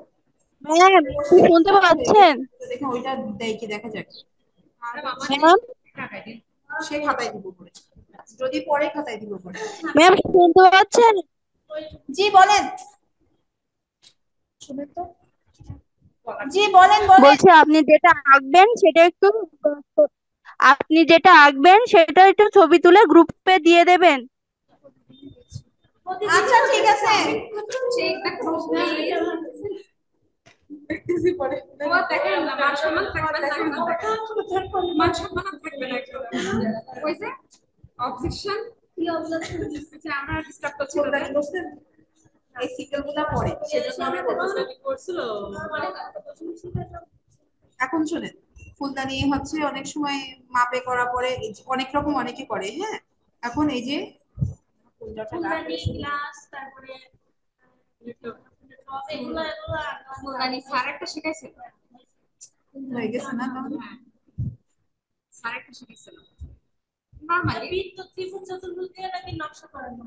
ম্যাম আপনি শুনতে পাচ্ছেন? দেখুন ওইটা দেয় কি দেখা যাক। ম্যাম টাকায় দিন। সে খাতায় দিব করে, যদি পরে খাতায় দিব করে। ম্যাম শুনতে পাচ্ছেন? জি বলেন, শুনেন তো। জি বলেন বলেন। বলছি আপনি যেটা আঁকবেন সেটা একটু ছবি তুলে গ্রুপে দিয়ে দেবেন। আচ্ছা ঠিক আছে। দেখেন না, মান সম্মান থাকবে না, মান সম্মান থাকবে না। ওই যে অবজেকশন, কি অবজেকশন দিচ্ছে, আমরা ডিস্টার্ব করছি না। এই সিকল গুলা পড়ে, সেজন্য আমি বলতেছি। এখন শুনেন, ফুলদানি হচ্ছে অনেক সময় মাপে করা পরে এই যে অনেক রকম অনেকে করে, হ্যাঁ। এখন এই যে ফুলদানি, গ্লাস, তারপরে এগুলো ফুলদানি স্যার একটা শিখাইছিল। হয়ে গেছে না তাহলে? স্যার একটা শিখাইছিল নরমালি বৃত্ত, ত্রিভুজ, চতুর্ভুজ দিয়ে নাকি নকশা করানো,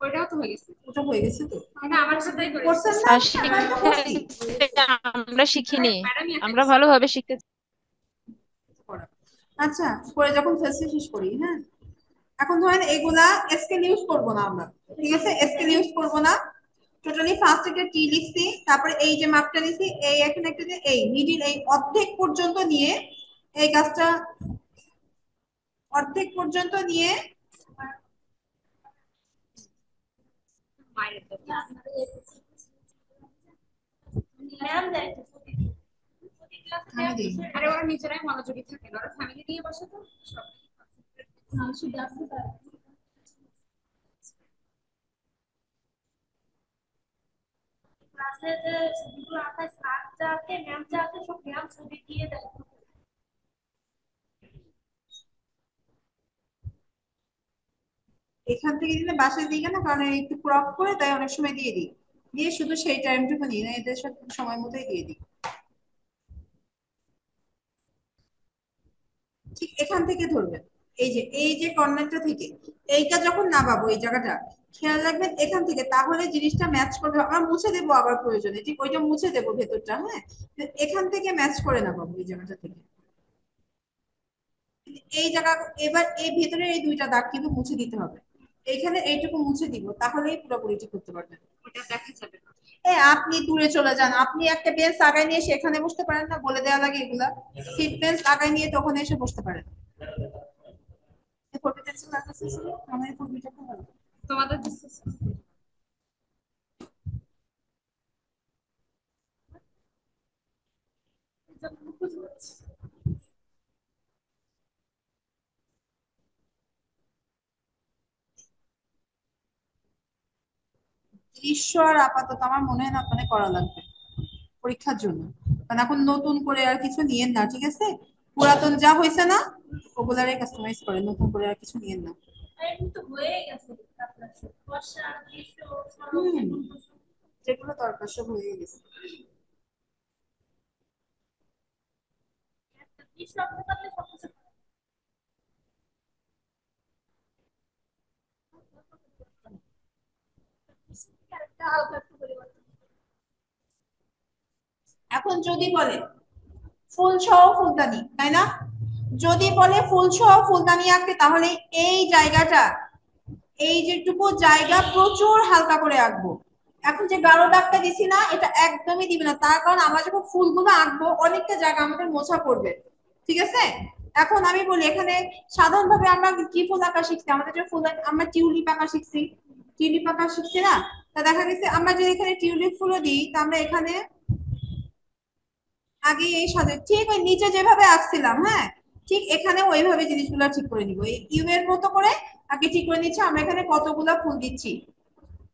ওইটাও তো হয়ে গেছে। ওটা হয়ে গেছে তো, এটা আমার সাথেই করছেন না? স্যার আমরা তো করছি। শিখাইছে, আমরা শিখিনি, ম্যাডামই আমরা ভালোভাবে শিখতে। করা। আচ্ছা, পরে যখন ফেসে শেষ করি, হ্যাঁ। এখন ধরেন এগুলা স্কেল ইউজ করব না আমরা, ঠিক আছে? স্কেল ইউজ করব না। টোটালি ফার্স্ট একটা টি লিখছি, তারপরে এই যে মাপটা নিছি, এই এখন একটা যে এই মিডিল এই অর্ধেক পর্যন্ত নিয়ে এই কাজটা অর্ধেক পর্যন্ত নিয়ে মায়ের তো ম্যাম দেয় আমি দিই। আরে ওরা নিজেরাই মনোযোগী থাকে না, ওরা ফ্যামিলি নিয়ে বসে তো সব। ক্লাসে যে ছবিগুলো আঁকায় স্যার যা আঁকে, ম্যাম যা আঁকে, সব ম্যাম ছবি দিয়ে দেয়। এখান থেকে দিলে বাসায় দিই না, কারণ একটু ক্রপ করে তাই অনেক সময় দিয়ে দিই, দিয়ে শুধু সেই টাইমটুকু নিই না, এদের সাথে সময় মতোই দিয়ে দিই। ঠিক এখান থেকে ধরবেন, এই যে কর্নারটা থেকে এইটা যখন নামাবো, এই জায়গাটা খেয়াল রাখবেন এখান থেকে, তাহলে জিনিসটা ম্যাচ করবে। আমরা মুছে দেবো আবার প্রয়োজনে, ঠিক ওইটা মুছে দেবো ভেতরটা, হ্যাঁ। তো এখান থেকে ম্যাচ করে নামাবো এই জায়গাটা থেকে, এই জায়গা। এবার এই ভেতরে এই দুইটা দাগ কিন্তু মুছে দিতে হবে, এইখানে এইটুকু মুছে দিব, তাহলেই পুরোপুরি ঠিক করতে পারবেন। ওটা দেখা যাবে না। আপনি দূরে চলে যান, আপনি একটা বেঞ্চ আগায় নিয়ে সেখানে বসতে পারেন না? বলে দেওয়া লাগে এগুলা, সিট বেঞ্চ আগায় নিয়ে তখন এসে বসতে পারেন। তোমাদের দৃশ্য আর আপাতত আমার মনে হয় না আপনাদের করা লাগবে পরীক্ষার জন্য, কারণ এখন নতুন করে আর কিছু নিয়েন না, ঠিক আছে? পুরাতন যা হয়েছে না ওগুলারে কাস্টমাইজ করেন, নতুন করে আর কিছু নিয়েন না। তো হয়ে গেছে আপনার বর্ষা, গ্রীষ্ম, যেগুলো দরকার সব হয়ে গেছে। গ্রীষ্ম অবকালে সবকিছু হালকা একটু পরিবর্তন। এখন যদি বলে ফুল সহ ফুলদানি, তাই না? যদি বলে ফুল সহ ফুলদানি আঁকতে, তাহলে এই জায়গাটা, এই যেটুকু জায়গা প্রচুর হালকা করে আঁকবো। এখন যে গাঢ় দাগটা দিছি না, এটা একদমই দিবে না, তার কারণ আমরা যখন ফুলগুলো আঁকবো অনেকটা জায়গা আমাদের মোছা পড়বে, ঠিক আছে? এখন আমি বলি, এখানে সাধারণভাবে আমরা কি ফুল আঁকা শিখছি? আমাদের যে ফুল আমরা টিউলিপ আঁকা শিখছি, টিউলিপ আঁকা শিখছি না? তা দেখা গেছে আমরা যদি এখানে টিউলিপ ফুলও দিই, তা আমরা এখানে আগে এই সাথে ঠিক ওই নিচে যেভাবে আঁকছিলাম, হ্যাঁ, ঠিক এখানে ওইভাবে জিনিসগুলো ঠিক করে নিব। এই ইউ এর মতো করে আগে ঠিক করে নিচ্ছি আমরা এখানে কতগুলা ফুল দিচ্ছি,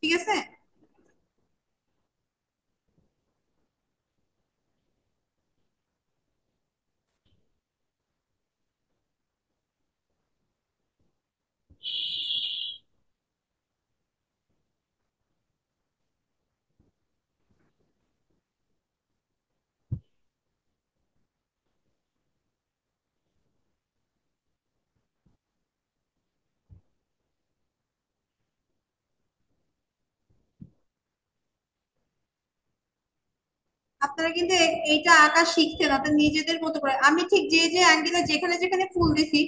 ঠিক আছে? আপনারা কিন্তু এইটা আঁকা শিখছেন আপনার নিজেদের মতো করে। আমি ঠিক যে যে অ্যাঙ্গেলে যেখানে যেখানে ফুল দিছি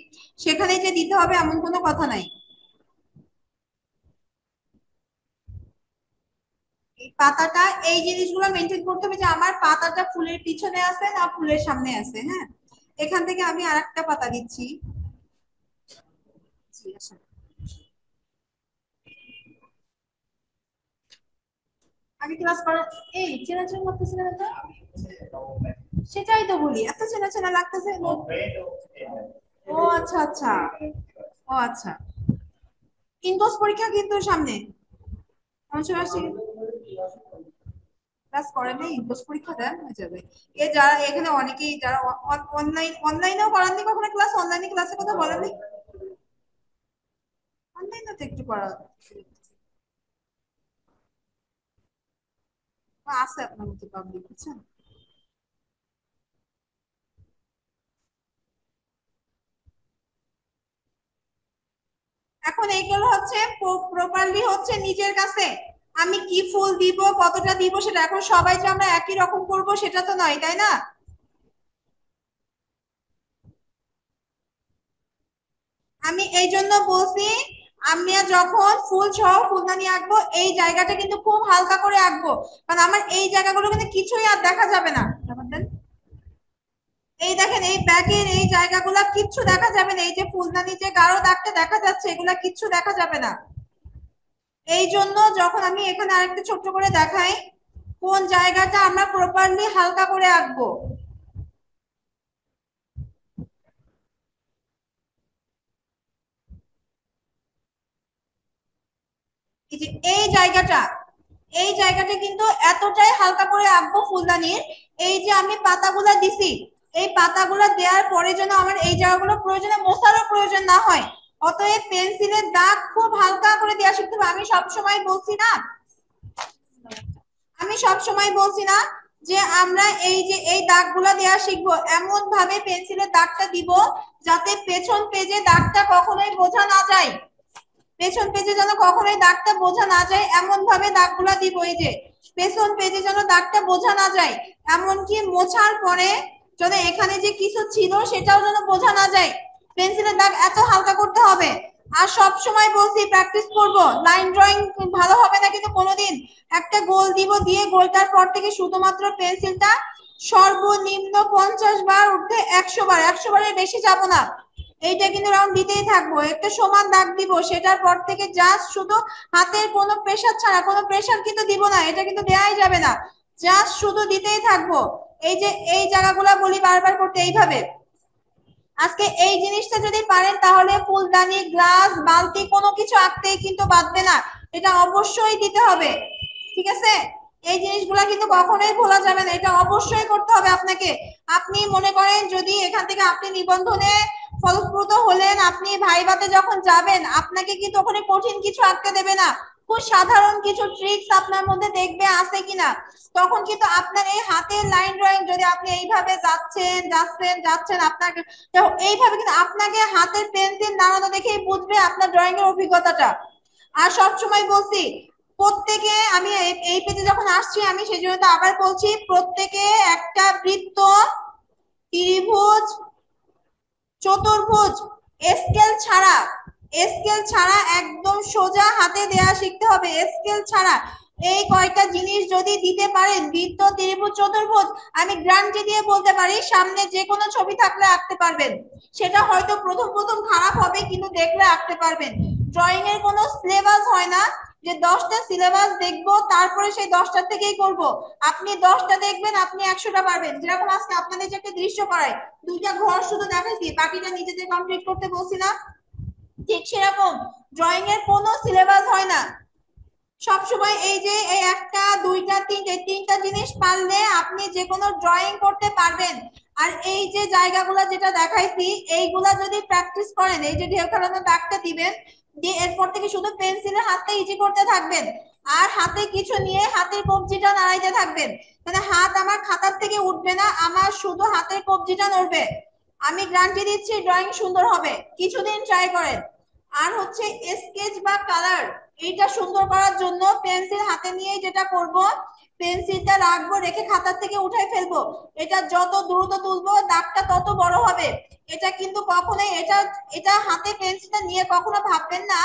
সেখানে যে দিতে হবে এমন কোনো কথা নাই। এই পাতাটা, এই জিনিসগুলো মেনটেন করতে হবে যে আমার পাতাটা ফুলের পিছনে আছে না ফুলের সামনে আছে। হ্যাঁ, এখান থেকে আমি আরেকটা পাতা দিচ্ছি। আগে ক্লাস করা, এই চেনা চেনা লাগতেছে না তো? সেটাই তো বলি, এত চেনা চেনা লাগতেছে। ও আচ্ছা আচ্ছা, ও আচ্ছা, ইনকোর্স পরীক্ষা কিন্তু সামনে। ক্লাস করে নেই, ইনকোর্স পরীক্ষা দেন হয়ে যাবে। এ যারা এখানে অনেকেই যারা অনলাইনেও করাননি কখনো ক্লাস, অনলাইনে ক্লাসের কথা বলেননি? অনলাইনে তো একটু করা আছে আপনার মধ্যে পাবলিক, বুঝছেন? এখন এইগুলো হচ্ছে প্রপারলি হচ্ছে নিজের কাছে আমি কি ফুল দিব কতটা দিব সেটা। এখন সবাই যে আমরা একই রকম করব সেটা তো নয়, তাই না? আমি এই জন্য বলছি আমি যখন ফুল সহ ফুলদানি আঁকবো এই জায়গাটা কিন্তু খুব হালকা করে আঁকবো, কারণ আমার এই জায়গাগুলো কিন্তু কিছুই আর দেখা যাবে না। এই দেখেন এই ব্যাগের এই জায়গাগুলো কিচ্ছু দেখা যাবে না, এই যে ফুলদানি যে গাঢ় দাগটা দেখা যাচ্ছে এগুলা কিচ্ছু দেখা যাবে না। এই জন্য যখন আমি এখানে আরেকটা ছোট্ট করে দেখাই কোন জায়গাটা আমরা প্রপারলি হালকা করে আঁকবো। এই যে এই জায়গাটা, এই জায়গাটা কিন্তু এতটাই হালকা করে আঁকবো ফুলদানির। এই যে আমি পাতাগুলা দিছি, এই পাতাগুলা দেওয়ার পরে যেন আমার এই জায়গাগুলো প্রয়োজনে মোছারও প্রয়োজন না হয়। অতএব পেন্সিলের দাগ খুব হালকা করে দেওয়া শিখতে হবে। আমি সবসময় বলছি না, আমি সবসময় বলছি না যে আমরা এই যে এই দাগগুলা দেওয়া শিখবো, এমন ভাবে পেন্সিলের দাগটা দিব যাতে পেছন পেজে দাগটা কখনোই বোঝা না যায়, পেছন পেজে যেন কখনোই দাগটা বোঝা না যায় এমন ভাবে দাগগুলা দিব। এই যে পেছন পেজে যেন দাগটা বোঝা না যায়, এমনকি মোছার পরে যেন এখানে যে কিছু ছিল সেটাও যেন বোঝা না যায়। পেন্সিলের দাগ এত হালকা করতে হবে। আর সব সময় বলছি প্র্যাকটিস করব, লাইন ড্রয়িং ভালো হবে না কিন্তু কোনোদিন। একটা গোল দিব, দিয়ে গোলটার পর থেকে শুধুমাত্র পেন্সিলটা সর্বনিম্ন 50 বার উঠে 100 বার, 100 বারের বেশি যাব না। এইটা কিন্তু রাউন্ড দিতেই থাকবো, একটা সমান দাগ দিব, সেটার পর থেকে জাস্ট শুধু হাতের কোনো প্রেসার ছাড়া, কোনো প্রেসার কিন্তু দিব না, এটা কিন্তু দেয়াই যাবে না, জাস্ট শুধু দিতেই থাকবো। এই যে এই জায়গাগুলা বলি বারবার করতে এইভাবে। আজকে এই জিনিসটা যদি পারেন তাহলে ফুলদানি, গ্লাস, বালতি কোনো কিছু আঁকতেই কিন্তু বাঁধবে না, এটা অবশ্যই দিতে হবে, ঠিক আছে? এই জিনিসগুলা কিন্তু কখনোই ভোলা যাবে না, এটা অবশ্যই করতে হবে আপনাকে। আপনি মনে করেন যদি এখান থেকে আপনি নিবন্ধনে ফলপ্রদ হলেন, আপনি ভাইভাতে যখন যাবেন আপনাকে কিন্তু ওখানে কঠিন কিছু আঁকতে দেবে না, খুব সাধারণ কিছু ট্রিক্স আপনার মধ্যে দেখবে আছে কিনা। তখন কিন্তু আপনার এই হাতের লাইন ড্রয়িং যদি আপনি এইভাবে যাচ্ছেন যাচ্ছেন যাচ্ছেন, আপনাকে এইভাবে কিন্তু আপনাকে হাতের পেন্সিল নাড়ানো দেখেই বুঝবে আপনার ড্রয়িং এর অভিজ্ঞতাটা। আর সব সময় বলছি প্রত্যেকে আমি এই পেজে যখন আসছি আমি সেই জন্য তো আবার বলছি, প্রত্যেকে একটা বৃত্ত, ত্রিভুজ, চতুর্ভুজ স্কেল ছাড়া একদম সোজা হাতে দেয়া শিখতে হবে, স্কেল ছাড়া। এই কয়টা জিনিস যদি দিতে পারেন, বৃত্ত, ত্রিভুজ, চতুর্ভুজ, আমি গ্যারান্টি দিয়ে বলতে পারি সামনে যে কোনো ছবি থাকলে আঁকতে পারবেন। সেটা হয়তো প্রথম প্রথম খারাপ হবে, কিন্তু দেখলে আঁকতে পারবেন। ড্রয়িং এর কোনো সিলেবাস হয় না যে 10টা সিলেবাস দেখবো তারপরে সেই 10টা থেকেই করব। আপনি 10টা দেখবেন, আপনি 100টা পারবেন। যেরকম আজকে আপনাদের যে একটা দৃশ্য করায়, 2টা ঘর শুধু দেখাইছি, বাকিটা নিজেদের কমপ্লিট করতে বলছি না, ঠিক সেরকম ড্রয়িং এর কোনো সিলেবাস হয় না। সবসময় এই যে এই একটা, দুইটা, তিনটা জিনিস পারলে আপনি যে কোনো ড্রয়িং করতে পারবেন। আর এই যে জায়গাগুলো যেটা দেখাইছি, এইগুলা যদি প্র্যাকটিস করেন, এই যে ঢেউ খেলানো দাগটা দিবেন, দিয়ে এরপর থেকে শুধু পেন্সিলের হাতটা ইজি করতে থাকবেন, আর হাতে কিছু নিয়ে হাতের কবজিটা নাড়াইতে থাকবেন। মানে হাত আমার খাতার থেকে উঠবে না, আমার শুধু হাতের কবজিটা নড়বে। আমি গ্যারান্টি দিচ্ছি ড্রয়িং সুন্দর হবে, কিছুদিন ট্রাই করেন। আর হচ্ছে স্কেচ বা কালার, এইটা সুন্দর করার জন্য পেন্সিল হাতে নিয়ে যেটা করব, পেন্সিলটা রাখবো, রেখে খাতার থেকে উঠাই ফেলবো। এটা যত দ্রুত তুলবো দাগটা তত বড় হবে। এটা কিন্তু কখনোই এটা হাতে পেন্সিলটা নিয়ে কখনো ভাববেন না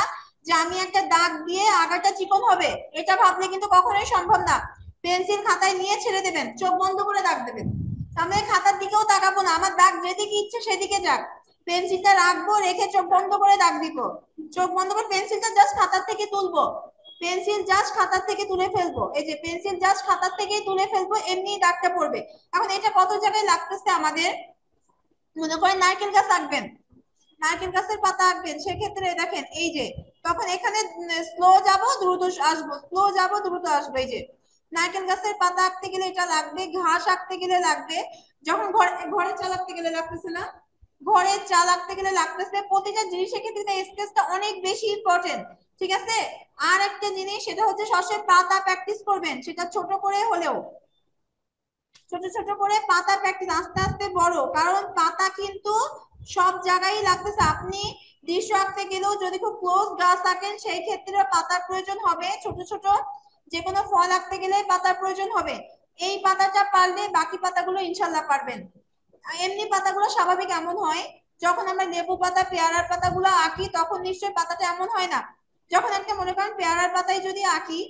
যে আমি একটা দাগ দিয়ে আগাটা চিকন হবে, এটা ভাবলে কিন্তু কখনোই সম্ভব না। পেন্সিল খাতায় নিয়ে ছেড়ে দেবেন, চোখ বন্ধ করে দাগ দেবেন। আমি খাতার দিকেও তাকাবো না, আমার দাগ যেদিকে ইচ্ছে সেদিকে যাক। পেন্সিলটা রাখবো, রেখে চোখ বন্ধ করে দাগ দিব। চোখ বন্ধ করে পেন্সিলটা জাস্ট খাতার থেকে তুলবো, পেন্সিল জাস্ট খাতার থেকে তুলে ফেলবো, এই যে পেন্সিল জাস্ট খাতার থেকেই তুলে ফেলবো, এমনি দাগটা পড়বে। এখন এটা কত জায়গায় লাগতেছে আমাদের, মনে করেন নারকেল গাছ আঁকবেন, নারকেল গাছের পাতা আঁকবেন, সেক্ষেত্রে দেখেন এই যে তখন এখানে স্লো যাব দ্রুত আসবো, স্লো যাব দ্রুত আসবো। এই যে নারকেল গাছের পাতা আঁকতে গেলে এটা লাগবে, ঘাস আঁকতে গেলে লাগবে, যখন ঘরে চাল আঁকতে গেলে লাগতেছে না, ঘরে চাল আঁকতে গেলে লাগতেছে। প্রতিটা জিনিসের ক্ষেত্রে স্কেচটা অনেক বেশি ইম্পর্টেন্ট, ঠিক আছে। আর একটা জিনিস সেটা হচ্ছে সর্ষের পাতা প্র্যাকটিস করবেন, সেটা ছোট করে হলেও, ছোট ছোট করে পাতা প্র্যাকটিস, আস্তে আস্তে বড়, কারণ পাতা কিন্তু সব জায়গায় লাগতেছে। আপনি দৃশ্য আঁকতে গেলেও যদি খুব ক্লোজ গাছ আঁকেন সেই ক্ষেত্রে পাতার প্রয়োজন হবে, ছোট ছোট যে কোনো ফল আঁকতে গেলে পাতার প্রয়োজন হবে। এই পাতাটা পারলে বাকি পাতাগুলো ইনশাল্লাহ পারবেন। এমনি পাতাগুলো স্বাভাবিক এমন হয়, যখন আমরা লেবু পাতা, পেয়ারার পাতাগুলো আঁকি তখন নিশ্চয়ই পাতাটা এমন হয় না। যখন একটা মনে করেন পেয়ারার পাতায় যদি আঁকি,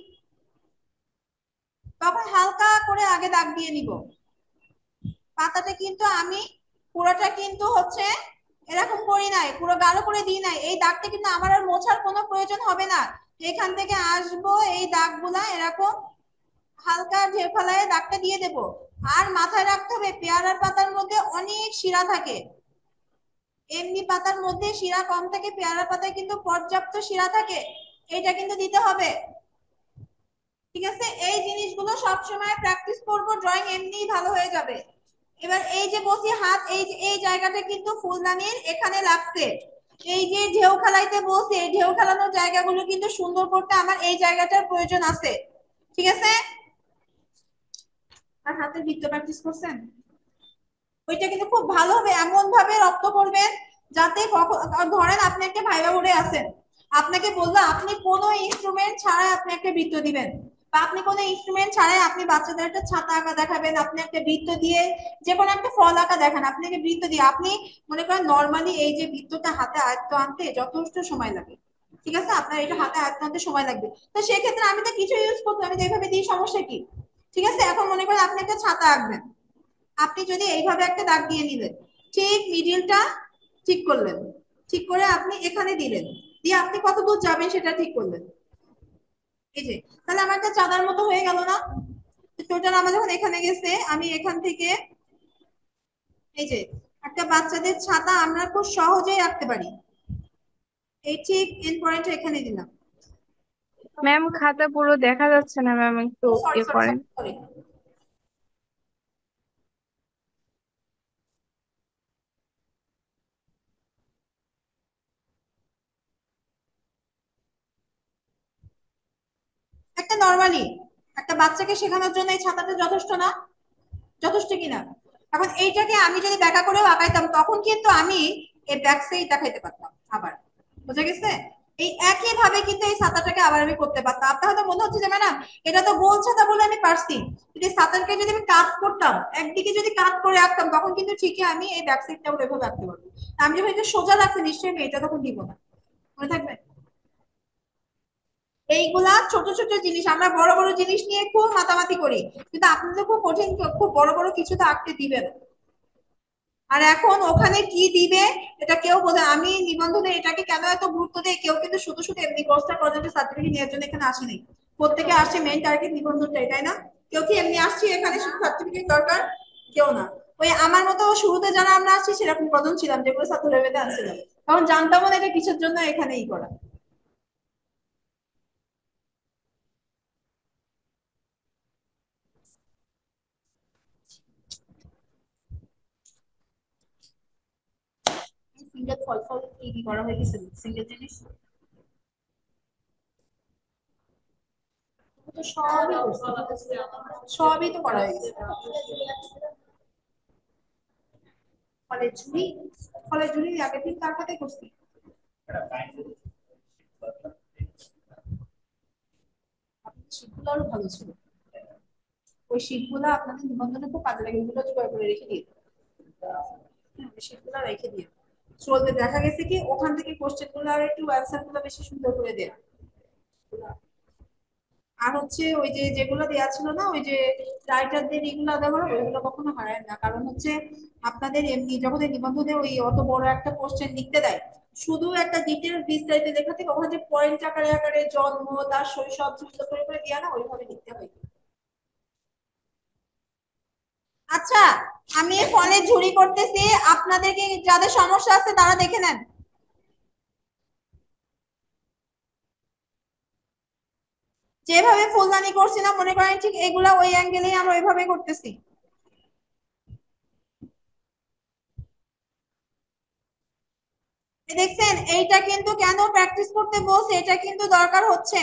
তখন হালকা করে আগে দাগ দিয়ে নিব। পাতাটা কিন্তু আমি পুরোটা কিন্তু হচ্ছে এরকম করি নাই, পুরো গাঢ় করে দিই নাই। এই দাগটা কিন্তু আমার আর মোছার কোনো প্রয়োজন হবে না, এখান থেকে আসবো এই দাগগুলা এরকম হালকা ঢেউ ফেলায় দাগটা দিয়ে দেব। আর মাথায় রাখতে হবে পেয়ারার পাতার মধ্যে অনেক শিরা থাকে, এমনি পাতার মধ্যে শিরা কম থাকে, পেয়ারা পাতায় কিন্তু পর্যাপ্ত শিরা থাকে, এটা কিন্তু দিতে হবে, ঠিক আছে। এই জিনিসগুলো সবসময় প্র্যাকটিস করব, ড্রয়িং এমনিই ভালো হয়ে যাবে। এবার এই যে বসি হাত, এই জায়গাটা কিন্তু ফুলদানির এখানে লাগছে, এই যে ঢেউ খেলাইতে বসে এই ঢেউ খেলানোর জায়গাগুলো কিন্তু সুন্দর করতে আমার এই জায়গাটার প্রয়োজন আছে, ঠিক আছে। আর হাতের বৃত্ত প্র্যাকটিস করছেন, ওইটা কিন্তু খুব ভালো হবে, এমন ভাবে রপ্ত করবেন যাতে ধরেন আপনি একটা ভাইবা বোর্ডে আছেন, আপনাকে বললো আপনি কোনো ইনস্ট্রুমেন্ট ছাড়াই আপনি একটা বৃত্ত দিবেন, বা আপনি কোনো ইনস্ট্রুমেন্ট ছাড়াই আপনি বাচ্চাদের একটা ছাতা আঁকা দেখাবেন, আপনি একটা বৃত্ত দিয়ে যে কোনো একটা ফল আঁকা দেখান, আপনাকে বৃত্ত দিয়ে আপনি মনে করেন নর্মালি এই যে বৃত্তটা হাতে আয়ত্ত আনতে যথেষ্ট সময় লাগে, ঠিক আছে, আপনার এটা হাতে আয়ত্ত আনতে সময় লাগবে। তো সেক্ষেত্রে আমি তো কিছু ইউজ করতে, আমি তো এইভাবে দিই, সমস্যা কি, ঠিক আছে। এখন মনে করেন আপনি একটা ছাতা আঁকবেন, আপনি যদি এইভাবে একটা দাগ দিয়ে নিলেন, ঠিক মিডিলটা ঠিক করলেন, ঠিক করে আপনি এখানে দিলেন, দিয়ে আপনি কত দূর যাবেন সেটা ঠিক করলেন, এই যে তাহলে আমার একটা চাঁদার মতো হয়ে গেল না। টোটাল আমার যখন এখানে গেছে, আমি এখান থেকে এই যে একটা বাচ্চাদের ছাতা আমরা খুব সহজেই আঁকতে পারি, এই ঠিক এন্ড পয়েন্ট এখানে দিলাম। ম্যাম খাতা পুরো দেখা যাচ্ছে না ম্যাম, একটু সরি ইয়ে সরি করেন। সরি, একটা নরমালি একটা বাচ্চাকে শেখানোর জন্য এই ছাতাটা যথেষ্ট না, যথেষ্ট কিনা। এখন এইটাকে আমি যদি ব্যাকা করেও আঁকাইতাম তখন কিন্তু আমি এই ব্যাক সাইড দেখাইতে পারতাম আবার, বুঝা গেছে। এই একই ভাবে কিন্তু এই ছাতাটাকে আবার আমি করতে পারতাম। আপনার হয়তো মনে হচ্ছে যে ম্যাডাম এটা তো গোল ছাতা বলে আমি পারছি, যদি ছাতাটাকে যদি আমি কাট করতাম, একদিকে যদি কাট করে রাখতাম, তখন কিন্তু ঠিকই আমি এই ব্যাক সাইডটাও এভাবে রাখতে পারবো। আমি যখন এটা সোজা রাখছি নিশ্চয়ই আমি এটা তখন দিব না, মনে থাকবে। এইগুলা ছোট ছোট জিনিস, আমরা বড় বড় জিনিস নিয়ে খুব মাতামাতি করি, কিন্তু আপনি তো খুব কঠিন, খুব বড় বড় কিছু তো আঁকতে দিবেন। আর এখন ওখানে কি দিবে এটা কেউ বোঝে। আমি নিবন্ধনে এটাকে কেন এত গুরুত্ব দেই, কেউ কিন্তু শুধু শুধু এমনি কোর্সটা প্রজেক্টের সার্টিফিকেট নেওয়ার জন্য এখানে আসেনি। প্রত্যেকে আসছে মেইন টার্গেট নিবন্ধনটাই, তাই না? কেউ কি এমনি আসছি এখানে শুধু সার্টিফিকেট দরকার? কেউ না। ওই আমার মতো শুরুতে যারা আমরা আসছি সেরকম কজন ছিলাম যেগুলো ছাত্র লেভেলে আসছিলাম, তখন জানতাম না এটা কিসের জন্য এখানেই করা। সিঙ্গেল ফল ফল কি কি করা হয়ে গেছে, সিঙ্গেল জিনিস তো সবই করছি। সবই তো করা হয়ে গেছে। ফলের ঝুড়ি, ফলের ঝুড়ি আগের দিন কার খাতে করছি? শীতগুলো আরো ভালো ছিল, ওই শীতগুলো আপনাদের নিবন্ধনে খুব কাজে লাগে, ওইগুলো জোগাড় করে রেখে দিয়ে, শীতগুলো রেখে দিয়ে চলবে। দেখা গেছে কি ওখান থেকে কোশ্চেন গুলো আর একটু অ্যান্সার গুলো বেশি সুন্দর করে দেয়া। আর হচ্ছে ওই যে যেগুলো দেয়া ছিল না, ওই যে রাইটারদের এগুলো দেওয়া, ওইগুলো কখনো হারায় না। কারণ হচ্ছে আপনাদের এমনি যখন এই নিবন্ধনে ওই অত বড় একটা কোশ্চেন লিখতে দেয়, শুধু একটা ডিটেলস বিস্তারিত লেখা থেকে ওখানে যে পয়েন্ট আকারে আকারে জন্ম, তার শৈশব সুন্দর করে করে দেয়া না, ওইভাবে লিখতে হয়। আচ্ছা, আমি ফোনে ঝুড়ি করতেছি, আপনাদেরকে যাদের সমস্যা আছে তারা দেখে নেন। যেভাবে ফুলদানি করছি না, মনে করেন ঠিক এগুলা ওই অ্যাঙ্গেলেই আমরা ওইভাবে করতেছি। দেখছেন এইটা কিন্তু কেন প্র্যাকটিস করতে বলছে, এটা কিন্তু দরকার হচ্ছে।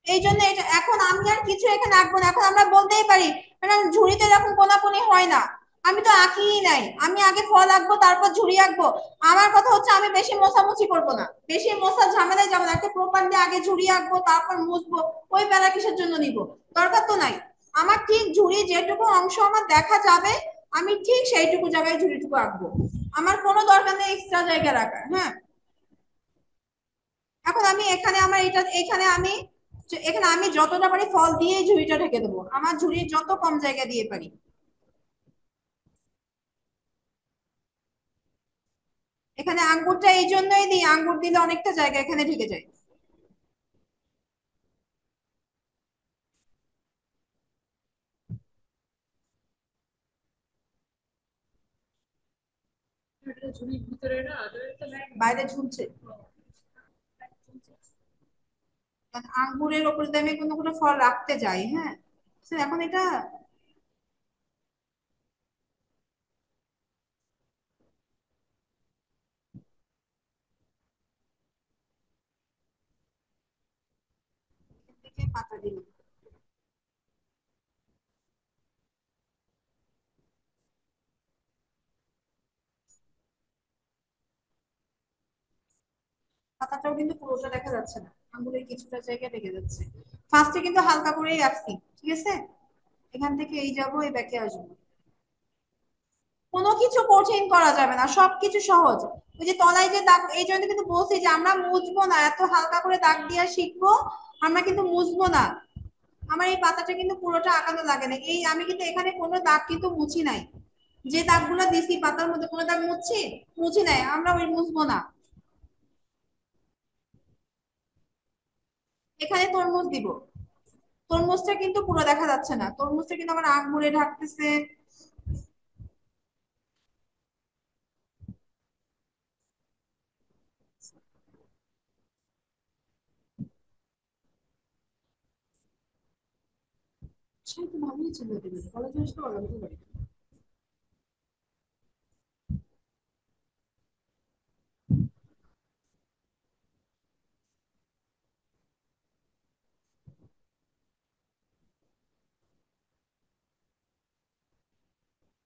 এই জন্য এটা এখন আমি আর কিছু এখানে আঁকবো না, এখন আমরা বলতেই পারি ম্যাডাম ঝুড়িতে এরকম কোনাকুনি হয় না, আমি তো আঁকিই নাই, আমি আগে ফল আঁকবো তারপর ঝুড়ি আঁকবো। আমার কথা হচ্ছে আমি বেশি মোছামুছি করবো না, বেশি মোছার ঝামেলায় যাবো না, একটা প্রপারলি আগে ঝুড়ি আঁকবো তারপর মুছবো, ওই প্যারা কিসের জন্য নিব? দরকার তো নাই। আমার ঠিক ঝুড়ি যেটুকু অংশ আমার দেখা যাবে, আমি ঠিক সেইটুকু জায়গায় ঝুড়িটুকু আঁকবো, আমার কোনো দরকার নেই এক্সট্রা জায়গা রাখার। হ্যাঁ, এখন আমি এখানে আমার এটা এখানে আমি এখানে আমি যতটা পারি ফল দিয়ে ঝুড়িটা ঢেকে দেবো, আমার ঝুড়ির যত কম জায়গা দিয়ে পারি। এখানে আঙ্গুরটা এই জন্যই দিই, আঙ্গুর দিলে অনেকটা জায়গা এখানে ঢেকে যায়। বাইরে ঝুলছে, আঙ্গুরের ওপর দিয়ে আমি কোনো কোনো ফল রাখতে যাই। হ্যাঁ, এখন এটা থেকে পাতা দিল। পাতাটাও কিন্তু পুরোটা দেখা যাচ্ছে না, আঙ্গুরের কিছুটা জায়গা ঢেকে যাচ্ছে। ফার্স্টে কিন্তু হালকা করেই রাখছি, ঠিক আছে। এখান থেকে এই যাবো, এই ব্যাকে আসবো, কোনো কিছু কঠিন করা যাবে না, সবকিছু সহজ। ওই যে তলায় যে দাগ, এই জন্য কিন্তু বলছি যে আমরা মুছবো না, এত হালকা করে দাগ দিয়ে শিখবো, আমরা কিন্তু মুছবো না। আমার এই পাতাটা কিন্তু পুরোটা আঁকানো লাগে না, এই আমি কিন্তু এখানে কোনো দাগ কিন্তু মুছি নাই, যে দাগগুলো দিছি পাতার মধ্যে কোনো দাগ মুছছি, মুছি নাই, আমরা ওই মুছবো না। এখানে তরমুজ দিব, তরমুজটা কিন্তু পুরো দেখা যাচ্ছে না, তরমুজটা কিন্তু আমার আঙ্গুরে ঢাকতেছে। সে তো ভালোই ছিল, কলেজে আসতে ভালো হতে পারে।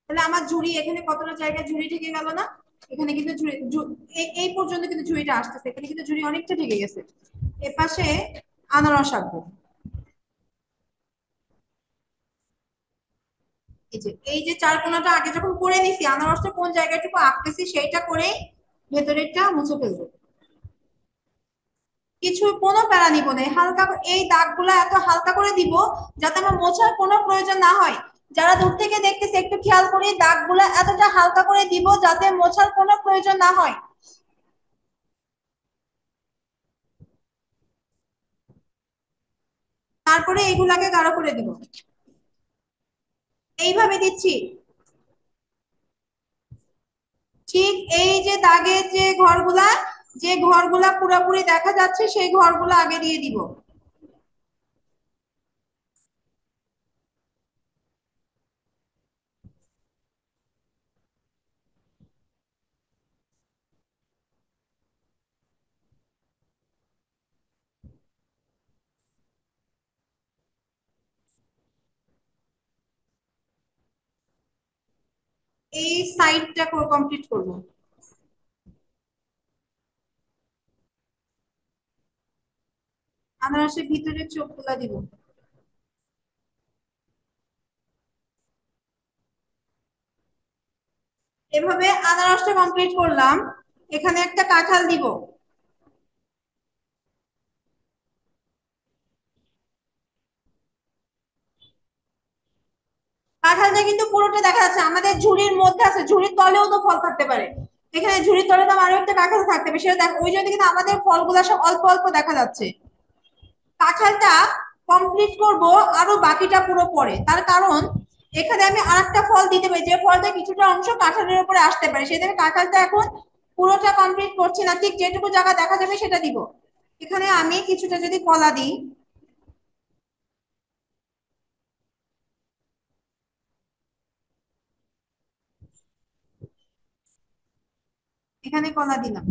তাহলে আমার ঝুড়ি এখানে কতটা জায়গায় ঝুড়ি ঢেকে গেল না? এখানে কিন্তু এই পর্যন্ত কিন্তু ঝুড়িটা আসতেছে, এখানে কিন্তু ঝুড়ি অনেকটা ঢেকে গেছে। এপাশে আনারস আঁকবো। এই যে চার কোনাটা আগে যখন করে নিছি, আনারসটা কোন জায়গাটুকু আঁকতেছি সেইটা করেই ভেতরেরটা মুছে ফেলবো। কিছু কোনো প্যারা নিব না, হালকা এই দাগগুলা এত হালকা করে দিব যাতে আমার মোছার কোনো প্রয়োজন না হয়। যারা দূর থেকে দেখতেছে একটু খেয়াল করে, দাগগুলা এতটা হালকা করে দিব যাতে মোছার কোনো প্রয়োজন না হয়। তারপরে এইগুলাকে গাঢ় করে দিব, এইভাবে দিচ্ছি। ঠিক এই যে দাগের যে ঘরগুলা পুরোপুরি দেখা যাচ্ছে সেই ঘরগুলো আগে দিয়ে দিব। এই সাইডটা কমপ্লিট করব। আনারসের ভিতরে চোখগুলা দিব। এভাবে আনারসটা কমপ্লিট করলাম। এখানে একটা কাঁঠাল দিব। কাঁঠালটা কিন্তু পুরোটা দেখা যাচ্ছে, আমাদের ঝুড়ির মধ্যে আছে, ঝুড়ির তলেও তো ফল থাকতে পারে। এখানে ঝুড়ির তলে তো আরো একটা কাঁঠাল থাকতে পারে, সেটা দেখ, ওই জন্য কিন্তু আমাদের ফলগুলা সব অল্প অল্প দেখা যাচ্ছে। কাঁঠালটা কমপ্লিট করব আরো বাকিটা পুরো পরে, তার কারণ এখানে আমি আরেকটা ফল দিতে পারি, যে ফলটা কিছুটা অংশ কাঁঠালের উপরে আসতে পারে, সেটা আমি কাঁঠালটা এখন পুরোটা কমপ্লিট করছি না, ঠিক যেটুকু জায়গা দেখা যাবে সেটা দিব। এখানে আমি কিছুটা যদি কলা দিই, এখানে কলা দিলাম।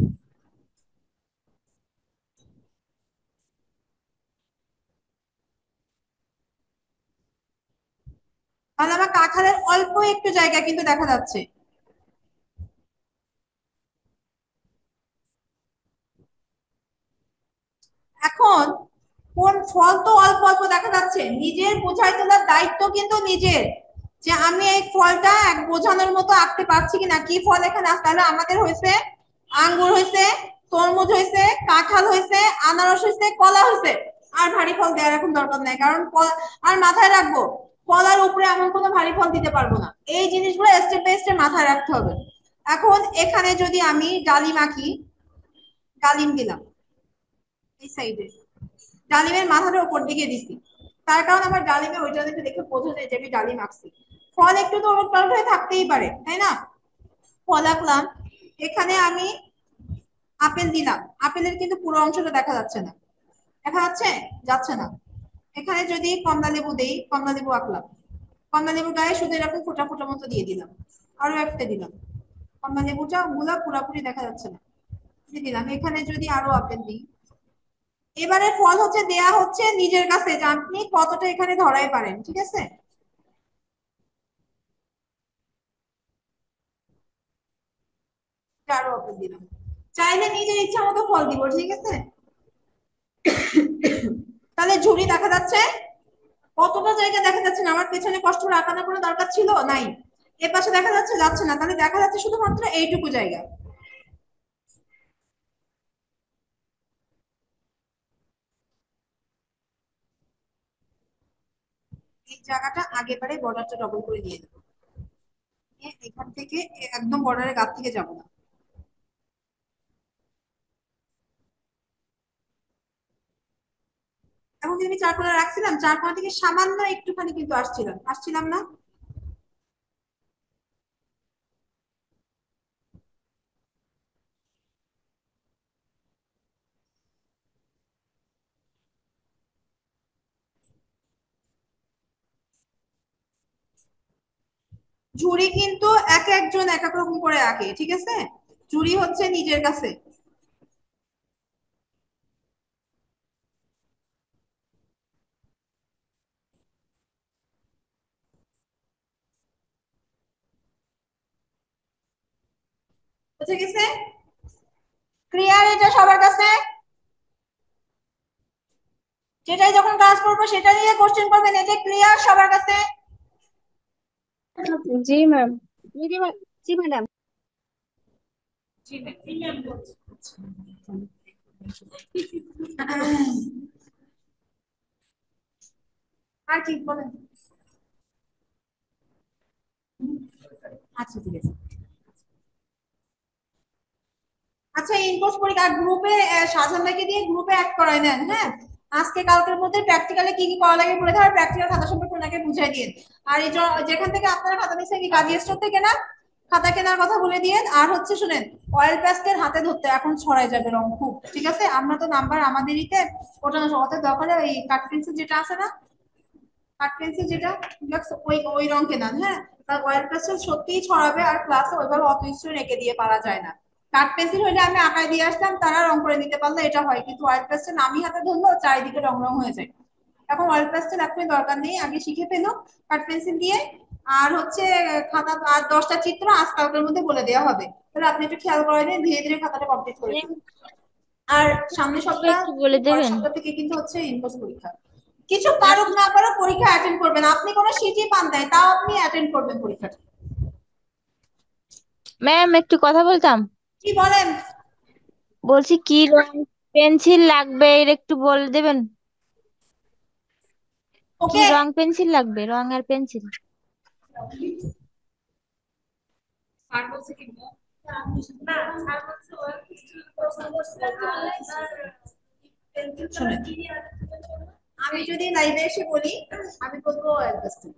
তাহলে আমার কাঁঠালের অল্প একটু জায়গা কিন্তু দেখা যাচ্ছে। এখন কোন ফল তো অল্প অল্প দেখা যাচ্ছে, নিজের বোঝাই তোলার দায়িত্ব কিন্তু নিজের, যে আমি এই ফলটা এক বোঝানোর মতো আঁকতে পারছি কিনা, কি ফল এখানে আছে। তাহলে আমাদের হয়েছে আঙ্গুর হয়েছে, তরমুজ হয়েছে, কাঁঠাল হয়েছে, আনারস হয়েছে, কলা হয়েছে। আর ভারী ফল দেওয়ার এখন দরকার নাই, কারণ আর মাথায় রাখবো কলার উপরে এমন কোনো ভারী ফল দিতে পারবো না। এই জিনিসগুলো স্টেপ বাই স্টেপ মাথায় রাখতে হবে। এখন এখানে যদি আমি ডালিম আঁকি, ডালিম দিলাম এই সাইডে, ডালিমের মাথাটা উপর দিকে দিছি, তার কারণ আমার ডালিমে ওইটা দেখে বোঝা যায় যে আমি ডালিম আঁকছি। ফল একটু তো ওলট পালট হয়ে থাকতেই পারে, তাই না? ফল আঁকলাম। এখানে আমি আপেল দিলাম, আপেলের কিন্তু পুরো অংশটা দেখা যাচ্ছে না, দেখা যাচ্ছে? যাচ্ছে না। এখানে যদি কমলা লেবু দেই, কমলা লেবু আঁকলাম, কমলা লেবুর গায়ে শুধু এরকম ফোটা ফোটা মতো দিয়ে দিলাম, আরো একটা দিলাম, কমলা লেবুটা গুলা পুরাপুরি দেখা যাচ্ছে না, দিলাম। এখানে যদি আরো আপেল দিই, এবারে ফল হচ্ছে দেয়া হচ্ছে নিজের কাছে, যে আপনি কতটা এখানে ধরাই পারেন, ঠিক আছে? আরো আপেল দিলাম, চাইলে নিজের ইচ্ছা মতো ফল দিব, ঠিক আছে? তাহলে ঝুড়ি দেখা যাচ্ছে, কতটা জায়গা দেখা যাচ্ছে না, আমার পেছনে কষ্ট করে আঁকানোর কোনো দরকার ছিল নাই। এ পাশে দেখা যাচ্ছে, যাচ্ছে না, তাহলে দেখা যাচ্ছে শুধুমাত্র এইটুকু জায়গা। এই জায়গাটা আগেবারে বর্ডারটা ডবল করে দিয়ে দেবো, এখান থেকে একদম বর্ডারের গা থেকে যাবো না। এখন যদি আমি চার কোণা রাখছিলাম, চার কোণা থেকে সামান্য একটুখানি কিন্তু আসছিলাম, আসছিলাম না? ঝুড়ি কিন্তু এক একজন এক এক রকম করে আঁকে, ঠিক আছে? ঝুড়ি হচ্ছে নিজের কাছে। বুঝে গেছে? ক্লিয়ার এটা সবার কাছে? যেটাই যখন কাজ করবো সেটা নিয়ে কোশ্চেন করবেন, এটা ক্লিয়ার সবার কাছে? জি ম্যাম। জি ম্যাডাম। আর কি বলেন? আচ্ছা ঠিক আছে। আচ্ছা ইনকোর্স পরীক্ষা গ্রুপে সাজান ভাইকে দিয়ে গ্রুপে অ্যাড করাই নেন। হ্যাঁ, আজকে কালকের মধ্যে প্র্যাকটিক্যালি কি কি করা লাগে বলে দেওয়ার, প্র্যাকটিক্যাল খাতা সম্পর্কে ওনাকে বুঝাই দিন। আর এই যেখান থেকে আপনারা খাতা নিচ্ছেন কি কাজী স্টোর থেকে না, খাতা কেনার কথা বলে দিয়েন। আর হচ্ছে শুনেন, অয়েল প্যাস্টেল হাতে ধরতে এখন ছড়াই যাবে রং খুব, ঠিক আছে? আমরা তো নাম্বার আমাদেরইতে, ওটা অত দরকারে ওই কাঠ পেন্সিল যেটা আছে না, কাঠ পেন্সিল যেটা ওই ওই রং কেনান। হ্যাঁ, কারণ অয়েল পেন্সিল সত্যিই ছড়াবে, আর ক্লাসে ওইভাবে অত স্ট্রেন এঁকে দিয়ে পারা যায় না। কাঠ পেন্সিল হলে আমি আঁকায় দিয়ে আসতাম, তারা রং করে নিতে পারলে এটা হয়, কিন্তু অয়েল পেন্সিল আমি হাতে ধরলেও চারিদিকে রং রং হয়ে যায়। এখন অয়েল পেন্সিল এখনই দরকার নেই, আগে শিখে ফেলো কাঠ পেন্সিল দিয়ে। আর হচ্ছে খাতা আর 10টা চিত্র আজকালকের মধ্যে বলে দেওয়া হবে, তাহলে আপনি একটু খেয়াল করে নিন, ধীরে ধীরে খাতাটা কমপ্লিট করে দিন। আর সামনের সপ্তাহ একটু বলে পরের দেবেন? সপ্তাহ থেকে কিন্তু হচ্ছে ইনকোর্স পরীক্ষা। কিছু পারুক না পারুক পরীক্ষা অ্যাটেন্ড করবেন। আপনি কোনো সিটি পান নাই, তাও আপনি অ্যাটেন্ড করবেন পরীক্ষাটা। ম্যাম একটু কথা বলতাম। কি বলেন? বলছি কি রং পেন্সিল লাগবে এর একটু বলে দেবেন? কি ওকে, রং পেন্সিল লাগবে, রং আর পেন্সিল? স্যার বলছে কি না, স্যার বলছে অয়েল পেস্টেল পছন্দ করছে শুনেন, আমি যদি লাইভে এসে বলি, আমি বলবো অয়েল পেস্টেল,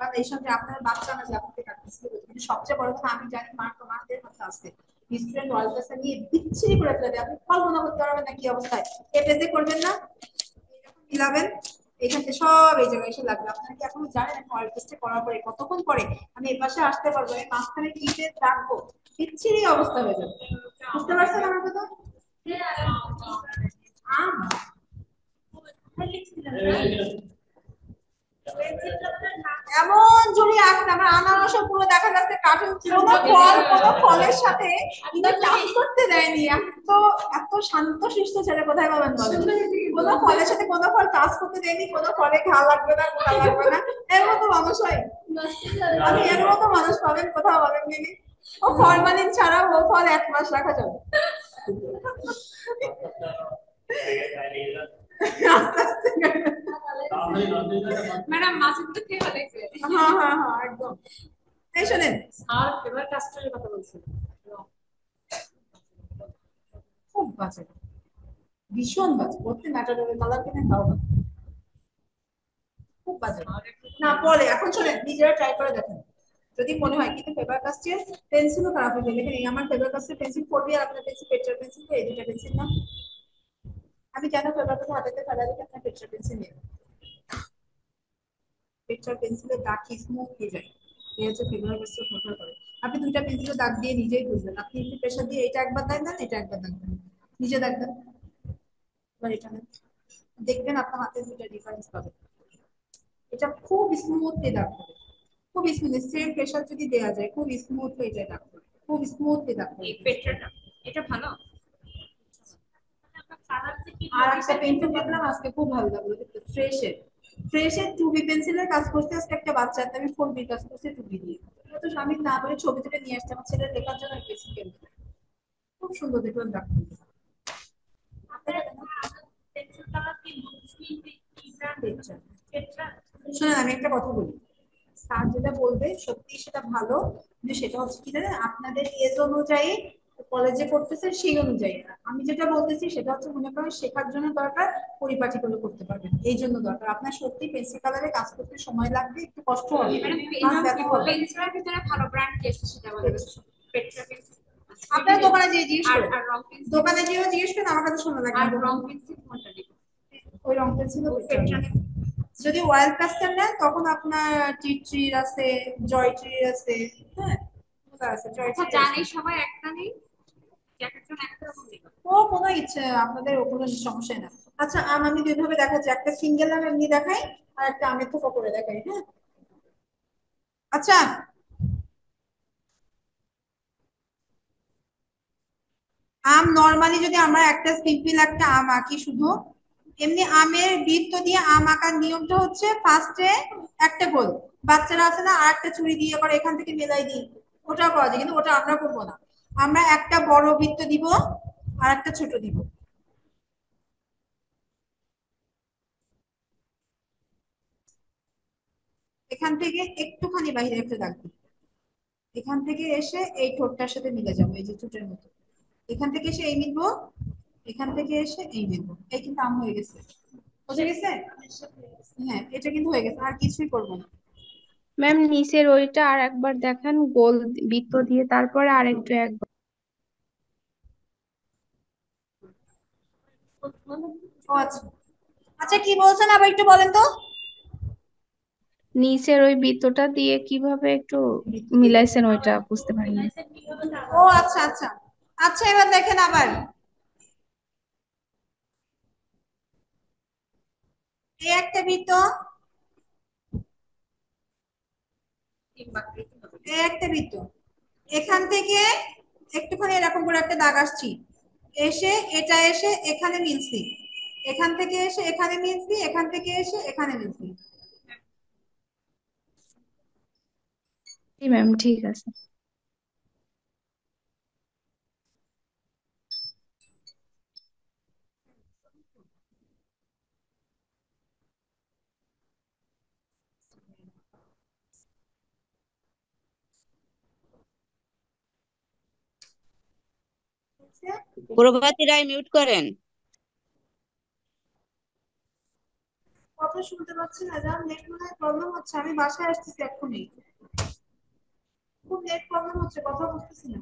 কারণ এই সঙ্গে আপনার বাচ্চা না যে আপনাকে কাটতে, কিন্তু সবচেয়ে বড় কথা আমি জানি মার তোমাদের হাতে আছে, স্টুডেন্ট অয়েল পেস্টেল নিয়ে বিচ্ছিরি করে ফেলে, আপনি কল্পনা করতে পারবেন না কি অবস্থায়। এ পেজে করবেন না, যখন মিলাবেন এখানে সব এই জায়গায় এসে লাগবে। আপনারা কি এখনো জানেন অয়েল পেস্টে করার পরে কতক্ষণ পরে আমি এই পাশে আসতে পারবো, এই মাঝখানে কি পেজ রাখবো, বিচ্ছিরি অবস্থা হয়ে যাবে। বুঝতে পারছেন আমার কথা? এমন ঝুলি আসছে আমার আনারসও পুরো দেখা যাচ্ছে কার্টুন, কোনো ফলের সাথে টাচ করতে দেয়নি। এত এত শান্ত শিষ্ট ছেলে কোথায় পাবেন বলেন? কোনো ফলের সাথে কোনো ফল টাচ করতে দেয়নি, কোনো ফলে ঘা লাগবে না, গোড়া লাগবে না, এর মতো মানুষ হয়? আমি এর মতো মানুষ পাবেন কোথাও বলেন দিদি? ও ফরমালিন ছাড়া ও ফল 1 মাস রাখা যাবে। ম্যাডাম মাছের তো খেয়ে ফেলেছে। হ্যাঁ হ্যাঁ হ্যাঁ একদম। এই শোনেন, আর ফেভার কাস্টমারের কথা বলছিল, খুব বাজে, ভীষণ বাজে, করতে ম্যাটাডোরের কালার কিনে তাও বাজে, খুব বাজে। না পরে এখন শোনেন, নিজেরা ট্রাই করে দেখেন যদি মনে হয়। কিন্তু ফেভার কাস্টের পেন্সিলও খারাপ হয়ে যাবে। দেখেন এই আমার ফেভার কাস্টের পেন্সিল 4B আর আপনার পেন্সিল পেট্রার পেন্সিল, এই দুটা পেন্সিল না, আমি কেন ফেভার কাস্ট হাতে ফেলা দিকে আপনার পেট্রার পেন্সিল নেই, পেট্রার পেন্সিলের দাগ কি স্মুথ হয়ে যায়, এই হচ্ছে ফেভার কাস্টের ফটো করে। আপনি দুইটা পেন্সিলের দাগ দিয়ে নিজেই বুঝবেন, আপনি একটু প্রেশার দিয়ে এটা একবার দাগ দেন, এটা একবার দাগ দেন, নিজে দাগ দেন, এবার এটা নেন, দেখবেন আপনার হাতে দুইটা ডিফারেন্স পাবেন। এটা খুব স্মুথলি দাগ করে, খুব স্মুথলি, সেম প্রেশার যদি দেওয়া যায় খুব স্মুথ হয়ে যায় দাগ করে, খুব স্মুথলি দাগ করে। এই পেট্রাটা এটা ভালো। আর একটা পেন্সিল দেখলাম আজকে খুব ভালো লাগলো, ফ্রেশের, ফ্রেশের 2B পেন্সিলের কাজ করতে আজকে একটা বাচ্চা, আমি 4B কাজ করতে 2B দিয়ে, তো আমি না বলে ছবি তুলে নিয়ে আসতে আমার ছেলের লেখার জন্য পেন্সিল কিনতে, খুব সুন্দর দেখলাম দাগ করতে। শোনেন আমি একটা কথা বলি, স্যার যেটা বলবে সত্যি সেটা ভালো, কিন্তু সেটা হচ্ছে কি জানেন, আপনাদের এজ অনুযায়ী কলেজে পড়তেছে সেই অনুযায়ী না। আমি যেটা বলতেছি সেটা হচ্ছে মনে করেন শেখার জন্য দরকার, পরিপাটি করে করতে পারবেন এই জন্য দরকার। আপনার সত্যি পেন্সিল কালারে কাজ করতে সময় লাগবে, একটু কষ্ট হবে, পেন্সিলের ভিতরে ভালো ব্র্যান্ড কি আছে সেটা বলবেন। পেট্রা পেন্সিল আপনার দোকানে গিয়ে জিজ্ঞেস আর করেন, রং পেন্সিল, দোকানে গিয়েও জিজ্ঞেস করেন, আমার কাছে শোনা লাগবে। আর রং পেন্সিল কোনটা দিব? ওই রং পেন্সিল পেট্রা। যদি অয়েল প্যাস্টেল নেন তখন আপনার টিট্রির আছে, জয় ট্রির আছে, হ্যাঁ আছে জয় আচ্ছা জানি সবাই একটা নেই, একজন একটা রকম দিব। ও কোনো ইচ্ছে আপনাদের, ও কোনো সমস্যা না। আচ্ছা আমি দুইভাবে দেখাচ্ছি, একটা সিঙ্গেল আম এমনি দেখাই, আর একটা আমের থোকা করে দেখাই। হ্যাঁ আচ্ছা আম নর্মালি যদি আমরা একটা সিম্পল একটা আম আঁকি শুধু, এমনি আমের বৃত্ত দিয়ে আম আঁকার নিয়মটা হচ্ছে ফার্স্টে একটা গোল, বাচ্চারা আছে না আর একটা ছুরি দিয়ে করে এখান থেকে মেলাই দিই, ওটা করা যায়, কিন্তু ওটা আমরা করবো না। আমরা একটা বড় বৃত্ত দিব আর একটা ছোট দিব। এখান থেকে একটুখানি বাইরে একটা দাগ দিই, এখান থেকে এসে এই ঠোঁটটার সাথে মিলে যাবো, এই যে চুটের মতো। এখান থেকে এসে এই মিলবো, এখান থেকে এসে এই মিলবো, এই কিন্তু আম হয়ে গেছে, বুঝে গেছে? হ্যাঁ, এটা কিন্তু হয়ে গেছে, আর কিছুই করবো না। ম্যাম নিচের ওইটা আর একবার দেখান, গোল বৃত্ত দিয়ে, তারপরে আরেকটু একবার। ও আচ্ছা, আচ্ছা কি বলছেন আবার একটু বলেন তো। নিচের ওই বৃত্তটা দিয়ে কিভাবে একটু মিলাইছেন ওইটা বুঝতে পারিনি। ও আচ্ছা আচ্ছা, আচ্ছা এবার দেখেন আবার, এই একটা বৃত্ত, এই একটা বৃত্ত, এখান থেকে একটুখানি এরকম করে একটা দাগ আসছি, এসে এটা এসে এখানে মিলছি, এখান থেকে এসে এখানে মিলছি, এখান থেকে এসে এখানে মিলছি। জি ম্যাম, ঠিক আছে। প্রভাতী রায় মিউট করেন। কথা শুনতে পাচ্ছি না, যার নেট মনে হয় প্রবলেম হচ্ছে, আমি বাসায় আসতেছি এক্ষুনি, খুব নেট প্রবলেম হচ্ছে, কথা বুঝতেছি না।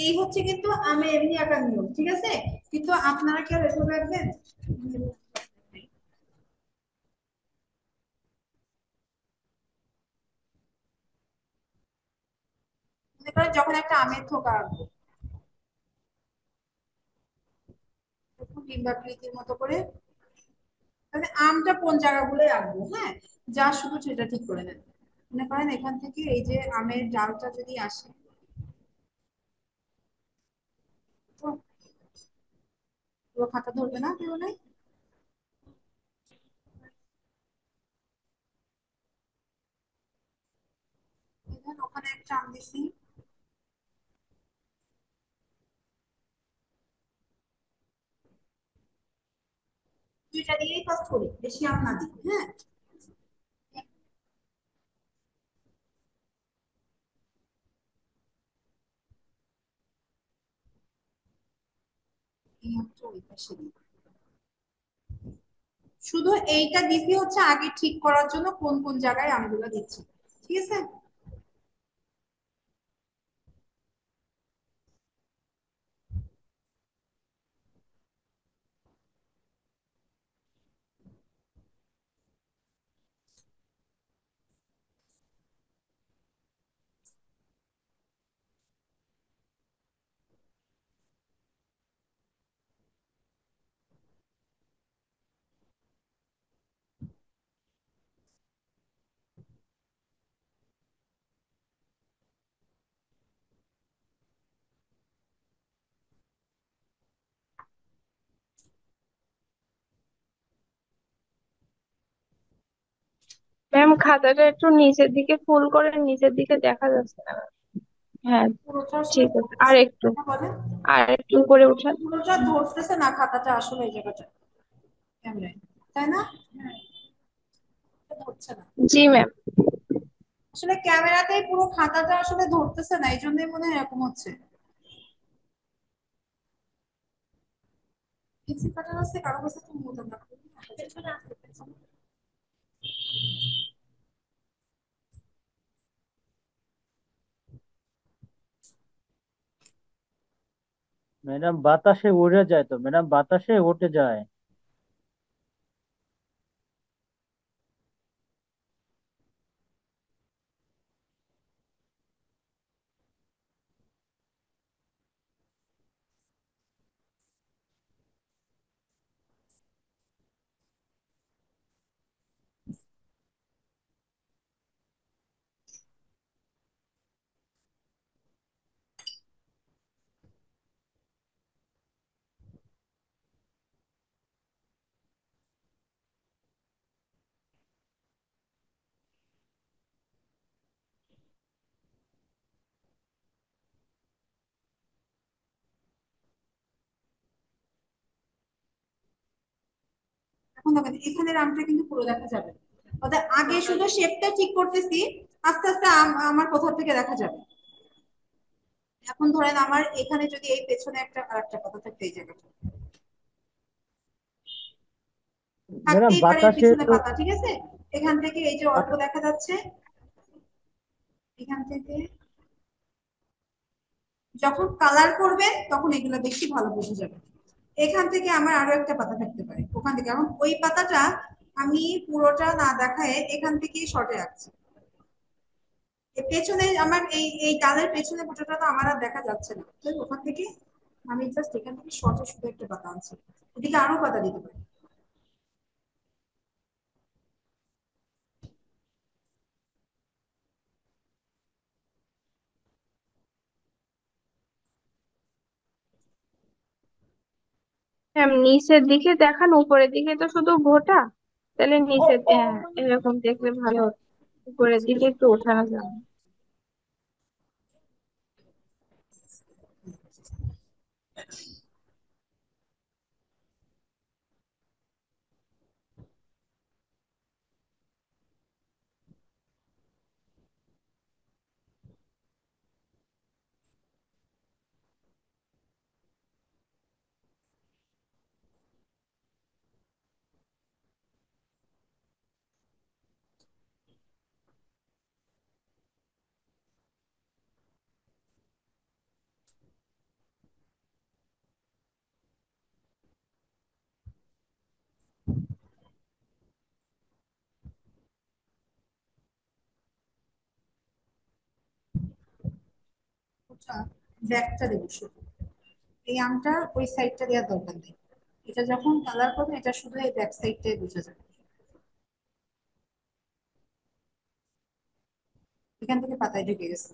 এই হচ্ছে কিন্তু আমি এমনি আঁকার নিয়ম, ঠিক আছে? কিন্তু আপনারা কি আর এসব রাখবেন? মনে করেন যখন একটা আমের থোকা আঁকবো, একটু ডিম্বাকৃতির মতো করে, তাহলে আমটা কোন জায়গাগুলোয় আঁকবো, হ্যাঁ, যা শুধু সেটা ঠিক করে নেন। মনে করেন এখান থেকে এই যে আমের ডালটা যদি আসে, তো পুরো খাতা ধরবে না কেউ নাই। ওখানে একটা আম দিছি, দুইটা দিয়েই ফার্স্ট করি, বেশি আম না দিই, হ্যাঁ। এই আমটা ওই পাশে দিই। শুধু এইটা দিছি হচ্ছে আগে ঠিক করার জন্য কোন কোন জায়গায় আমগুলো দিচ্ছি, ঠিক আছে? ম্যাম খাতাটা একটু নিচের দিকে ফুল করে, নিচের দিকে দেখা যাচ্ছে না। হ্যাঁ, পুরোটা আসলে ঠিক আছে, আর ধরতেছে একটু, না, বলেন। আর একটু করে উঠান। পুরোটা ধরতেছে না খাতাটা আসলে, এই জায়গাটা ক্যামেরায়, তাই না? হ্যাঁ, এটা ধরছে না জি ম্যাম। আসলে, ক্যামেরাতেই পুরো খাতাটা আসলে ধরতেছে না, এই জন্যই মনে হয় এরকম হচ্ছে। পেন্সিল কাটার আছে কারো কাছে? তুমি মতো না, ম্যাডাম বাতাসে উড়ে যায় তো, ম্যাডাম বাতাসে উঠে যায়। এখন দেখেন এখানের আমটা কিন্তু পুরো দেখা যাবে, অর্থাৎ আগে শুধু শেপটা ঠিক করতেছি, আস্তে আস্তে আমার কোথা থেকে দেখা যাবে। এখন ধরেন আমার এখানে যদি এই পেছনে একটা আরেকটা কথা থাকতো, এই জায়গাটা ম্যাডাম থাকতেই পারে বাতাসে পিছনে তো পাতা, ঠিক আছে। এখান থেকে এই যে অল্প দেখা যাচ্ছে, এখান থেকে যখন কালার করবেন তখন এগুলো বেশি ভালো বোঝা যাবে। এখান থেকে আমার আরো একটা পাতা থাকতে পারে, ওখান থেকে এখন ওই পাতাটা আমি পুরোটা না দেখায় এখান থেকেই শর্টে রাখছি। পেছনে আমার এই এই ডালের পেছনে পুরোটা তো আমার আর দেখা যাচ্ছে না, তো ওখান থেকে আমি জাস্ট এখান থেকে শর্টে শুধু একটা পাতা আনছি, এদিকে আরো পাতা দিতে পারি। হ্যাঁ, নিচের দিকে দেখান, উপরের দিকে তো শুধু ভোটা, তাহলে নিচের, হ্যাঁ এরকম দেখলে ভালো হতো। উপরের দিকে একটু ওঠানো যাবে। ব্যাকটা দেবো শুধু, এই আমটা ওই সাইডটা দেওয়ার দরকার নেই। এটা যখন কালার করবে এটা শুধু এই ব্যাক সাইডটাই বোঝা যাবে। এখান থেকে পাতায় ঢুকে গেছে।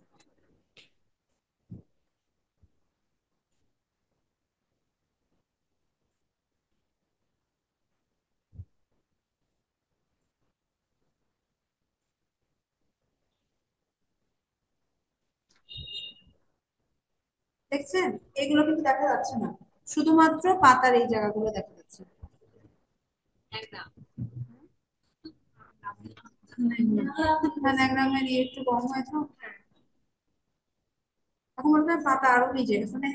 দেখছেন এগুলো কিন্তু দেখা যাচ্ছে না, শুধুমাত্র পাতার এই জায়গাগুলো দেখা যাচ্ছে। একটু কম হয়েছে, এখন মনে হয় পাতা আরো নিচে গেছে, মানে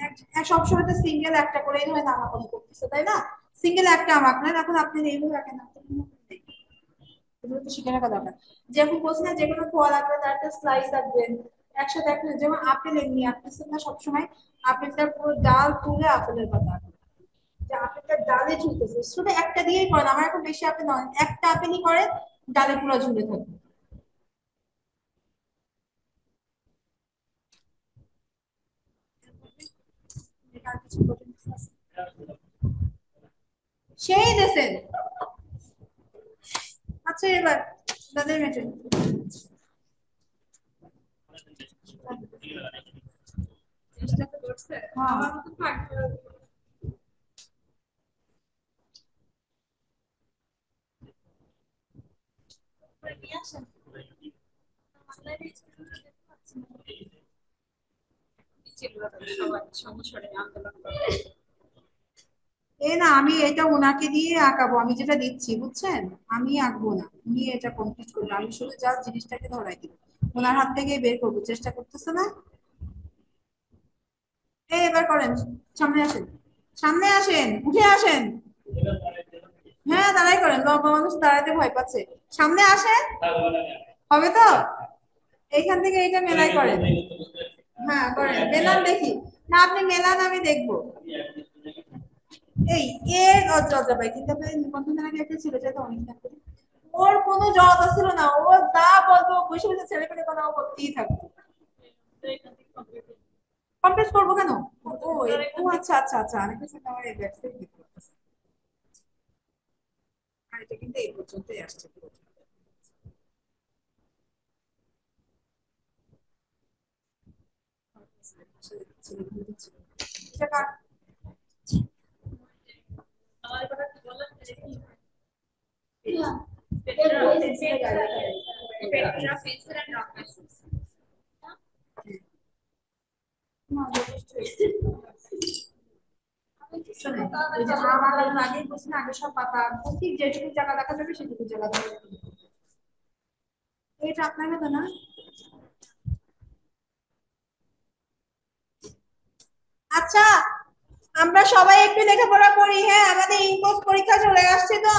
সবসময় তো সিঙ্গেল একটা করেই হয় নামাকানি করতেছে, তাই না? সিঙ্গেল একটা আমাক নেন, এখন আপনি এইভাবে রাখেন, এগুলো তো শিখে রাখা দরকার। যেমন বলছি না, যেকোনো ফল আঁকলে তার একটা স্লাইস আঁকবেন একসাথে, একটা যেমন আপেল এমনি আঁকতেছেন না সবসময়, আপেলটা পুরো ডাল তুলে আপেলের পাতা আঁকবেন, যে আপেলটা ডালে ঝুলতেছে, শুধু একটা দিয়েই করেন, আমার এখন বেশি আপেল নয়, একটা আপেলই করেন, ডালে পুরো ঝুলে থাকবে। সেই দেশেন। আচ্ছা এবার তাদের মেটে আমার মতো থাকবে। এ না, আমি এটা ওনাকে দিয়ে আঁকাবো, আমি যেটা দিচ্ছি বুঝছেন, আমি আঁকবো না, উনি এটা কমপ্লিট করবে, আমি শুধু জাস্ট জিনিসটাকে ধরাই দিব, ওনার হাত থেকে বের করবো, চেষ্টা করতেছে না। এবার করেন, সামনে আসেন, সামনে আসেন, উঠে আসেন। হ্যাঁ দাঁড়াই করেন, লম্বা মানুষ দাঁড়াতে ভয় পাচ্ছে, সামনে আসেন, হবে তো? এইখান থেকে এইটা মেলাই করেন, হ্যাঁ করেন, মেলান দেখি, না আপনি মেলান আমি দেখবো। এই এর লজ্জা পাই, কিন্তু আপনাদের নিবন্ধনের আগে একটা ছিল, যেটা অনেক না করি, ওর কোনো জবাব ছিল না, ও যা বলবো বসে বসে ছেলে পেলে কথা বলতেই থাকতো। কমপ্লিট করবো কেন? ও আচ্ছা আচ্ছা আচ্ছা, অনেক কিছু আমার এই ওয়েবসাইট দেখতে পাচ্ছি, আর এটা কিন্তু এই পর্যন্তই আসছে পুরো। এটা কার? আমাদের কথা কি বললেন? শোনেন, ওই যে মা বানানোর আগেই বলছি না, আগে সব পাতা ঠিক যেটুকু জায়গা দেখা যাবে সেটুকু জায়গা দেখা যাবে। এটা আপনাকে তো না। আচ্ছা, আমরা সবাই একটু লেখাপড়া করি। হ্যাঁ, আমাদের ইনকোর্স পরীক্ষা চলে আসছে তো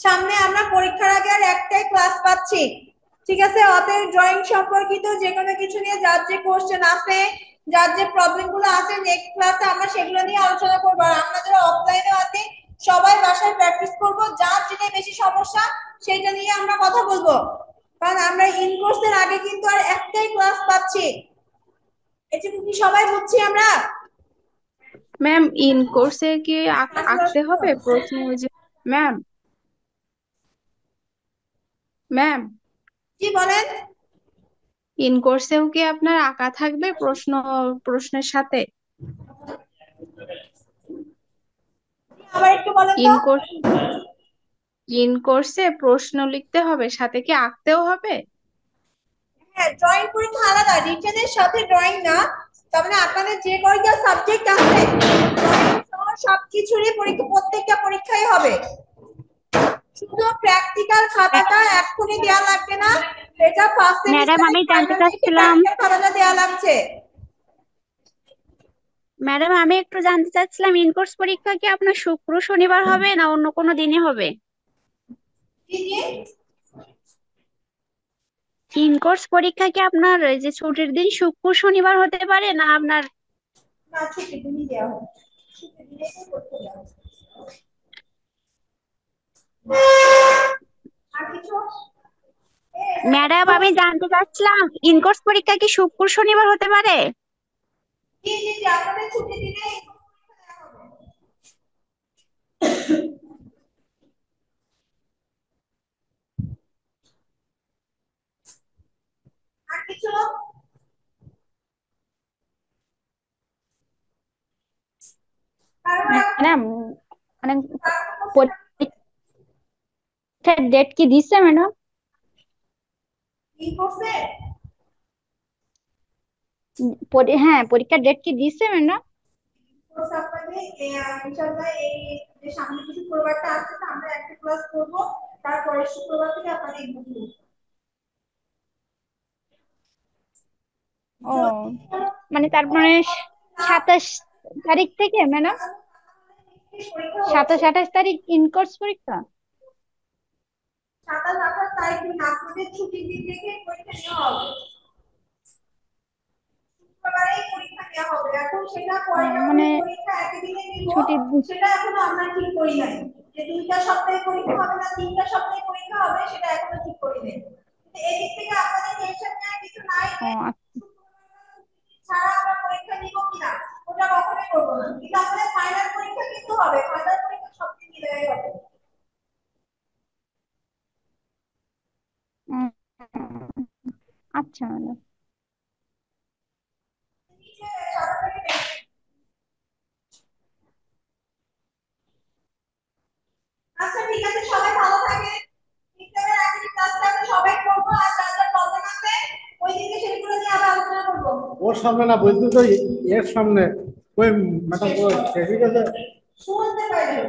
সামনে, আমরা পরীক্ষার আগে আর একটাই ক্লাস পাচ্ছি, ঠিক আছে? অতএব ড্রয়িং সম্পর্কিত যে কোনো কিছু নিয়ে যার যে কোশ্চেন আছে, যার যে প্রবলেম গুলো আছে, নেক্সট ক্লাসে আমরা সেগুলো নিয়ে আলোচনা করবো। আর আমরা যারা অফলাইনে আছি সবাই বাসায় প্র্যাকটিস করবো, যার যেটা বেশি সমস্যা সেটা নিয়ে আমরা কথা বলবো, কারণ আমরা ইন কোর্সের আগে কিন্তু আর একটাই ক্লাস পাচ্ছি। এটুকু কি সবাই বুঝছি আমরা? ম্যাম ইন কোর্সে কি আঁকতে হবে প্রশ্ন? ওই যে ম্যাম ম্যাম কি বলেন? ইন কোর্সেও কি আপনার আঁকা থাকবে প্রশ্নের সাথে? আবার একটু বলেন তো। ইন কোর্সে প্রশ্ন লিখতে হবে, সাথে কি আঁকতেও হবে? হ্যাঁ, ড্রয়িং পরীক্ষা আলাদা, রিটেনের সাথে ড্রয়িং না। তার মানে আপনাদের যে কয়টা সাবজেক্ট আছে সবকিছুরই পরীক্ষা, প্রত্যেকটা পরীক্ষাই হবে। শুধু প্র্যাকটিক্যাল খাতাটা এক্ষুনি দেয়া লাগবে না, এটা ফার্স্ট ম্যাডাম সেমিস্টারে আমি জানতে ফাইনাল থেকে চাচ্ছিলাম, প্র্যাকটিক্যাল খাতাটা দেয়া লাগছে। ম্যাডাম আমি একটু জানতে চাচ্ছিলাম ইন কোর্স পরীক্ষা কি আপনার শুক্র শনিবার হবে না অন্য কোনো দিনে হবে? জি জি, ইন কোর্স পরীক্ষা কি আপনার এই যে ছুটির দিন শুক্র শনিবার হতে পারে না আপনার? না, ছুটির দিনই দেওয়া হবে, ছুটির দিনেই তো করতে দেওয়া হবে। আর কিছু? ম্যাডাম আমি জানতে চাচ্ছিলাম ইন কোর্স পরীক্ষা কি শুক্র শনিবার হতে পারে? জি জি জি, আপনাদের ছুটির দিনে আর কিছু? ম্যাডাম মানে পরীক্ষার ডেট কি দিচ্ছে ম্যাডাম? কি করছে? হ্যাঁ, পরীক্ষার ডেট কি দিচ্ছে ম্যাডাম? কোর্স আপনাদের ইনশাআল্লাহ এই যে সামনে কিছু শুক্রবারটা আসছে, আমরা একটা ক্লাস করব, তারপরে শুক্রবার থেকে আপনাদের এক্সাম শুরু। ও মানে তারপরে 27 তারিখ থেকে ম্যাডাম, 27-28 তারিখ ইন কোর্স পরীক্ষা? 27-28 তারিখ দিন আপনাদের ছুটির দিন থেকে পরীক্ষা নেওয়া হবে, শুক্রবারেই পরীক্ষা নেওয়া হবে। এখন সেটা কয়টা মানে পরীক্ষা একই দিনে নিব ছুটির দিন। সেটা এখনো আমরা ঠিক করি নাই, যে 2টা সপ্তাহে পরীক্ষা হবে না 3টা সপ্তাহে পরীক্ষা হবে সেটা এখনো ঠিক করি নাই। কিন্তু এই দিক থেকে আপনাদের টেনশন নেওয়ার কিছু নাই যে ছাড়া আমরা পরীক্ষা নিব কিনা, ওটা কখনোই করবো না। কিন্তু আমাদের ফাইনাল পরীক্ষা কিন্তু হবে, ফাইনাল পরীক্ষা সবদিন মিলাই হবে। আচ্ছা ম্যাডাম। আচ্ছা ঠিক আছে, সবাই ভালো থাকেন। ইফতারের আগে যে ক্লাসটা আমরা সবাই করব, আর যার যার প্রবলেম আছে ওই দিকে সেগুলো নিয়ে আবার আলোচনা করব। ওর সামনে না, বলতে তো এর সামনে। ওই ম্যাডাম, ঠিক আছে, শুনতে পাইলো।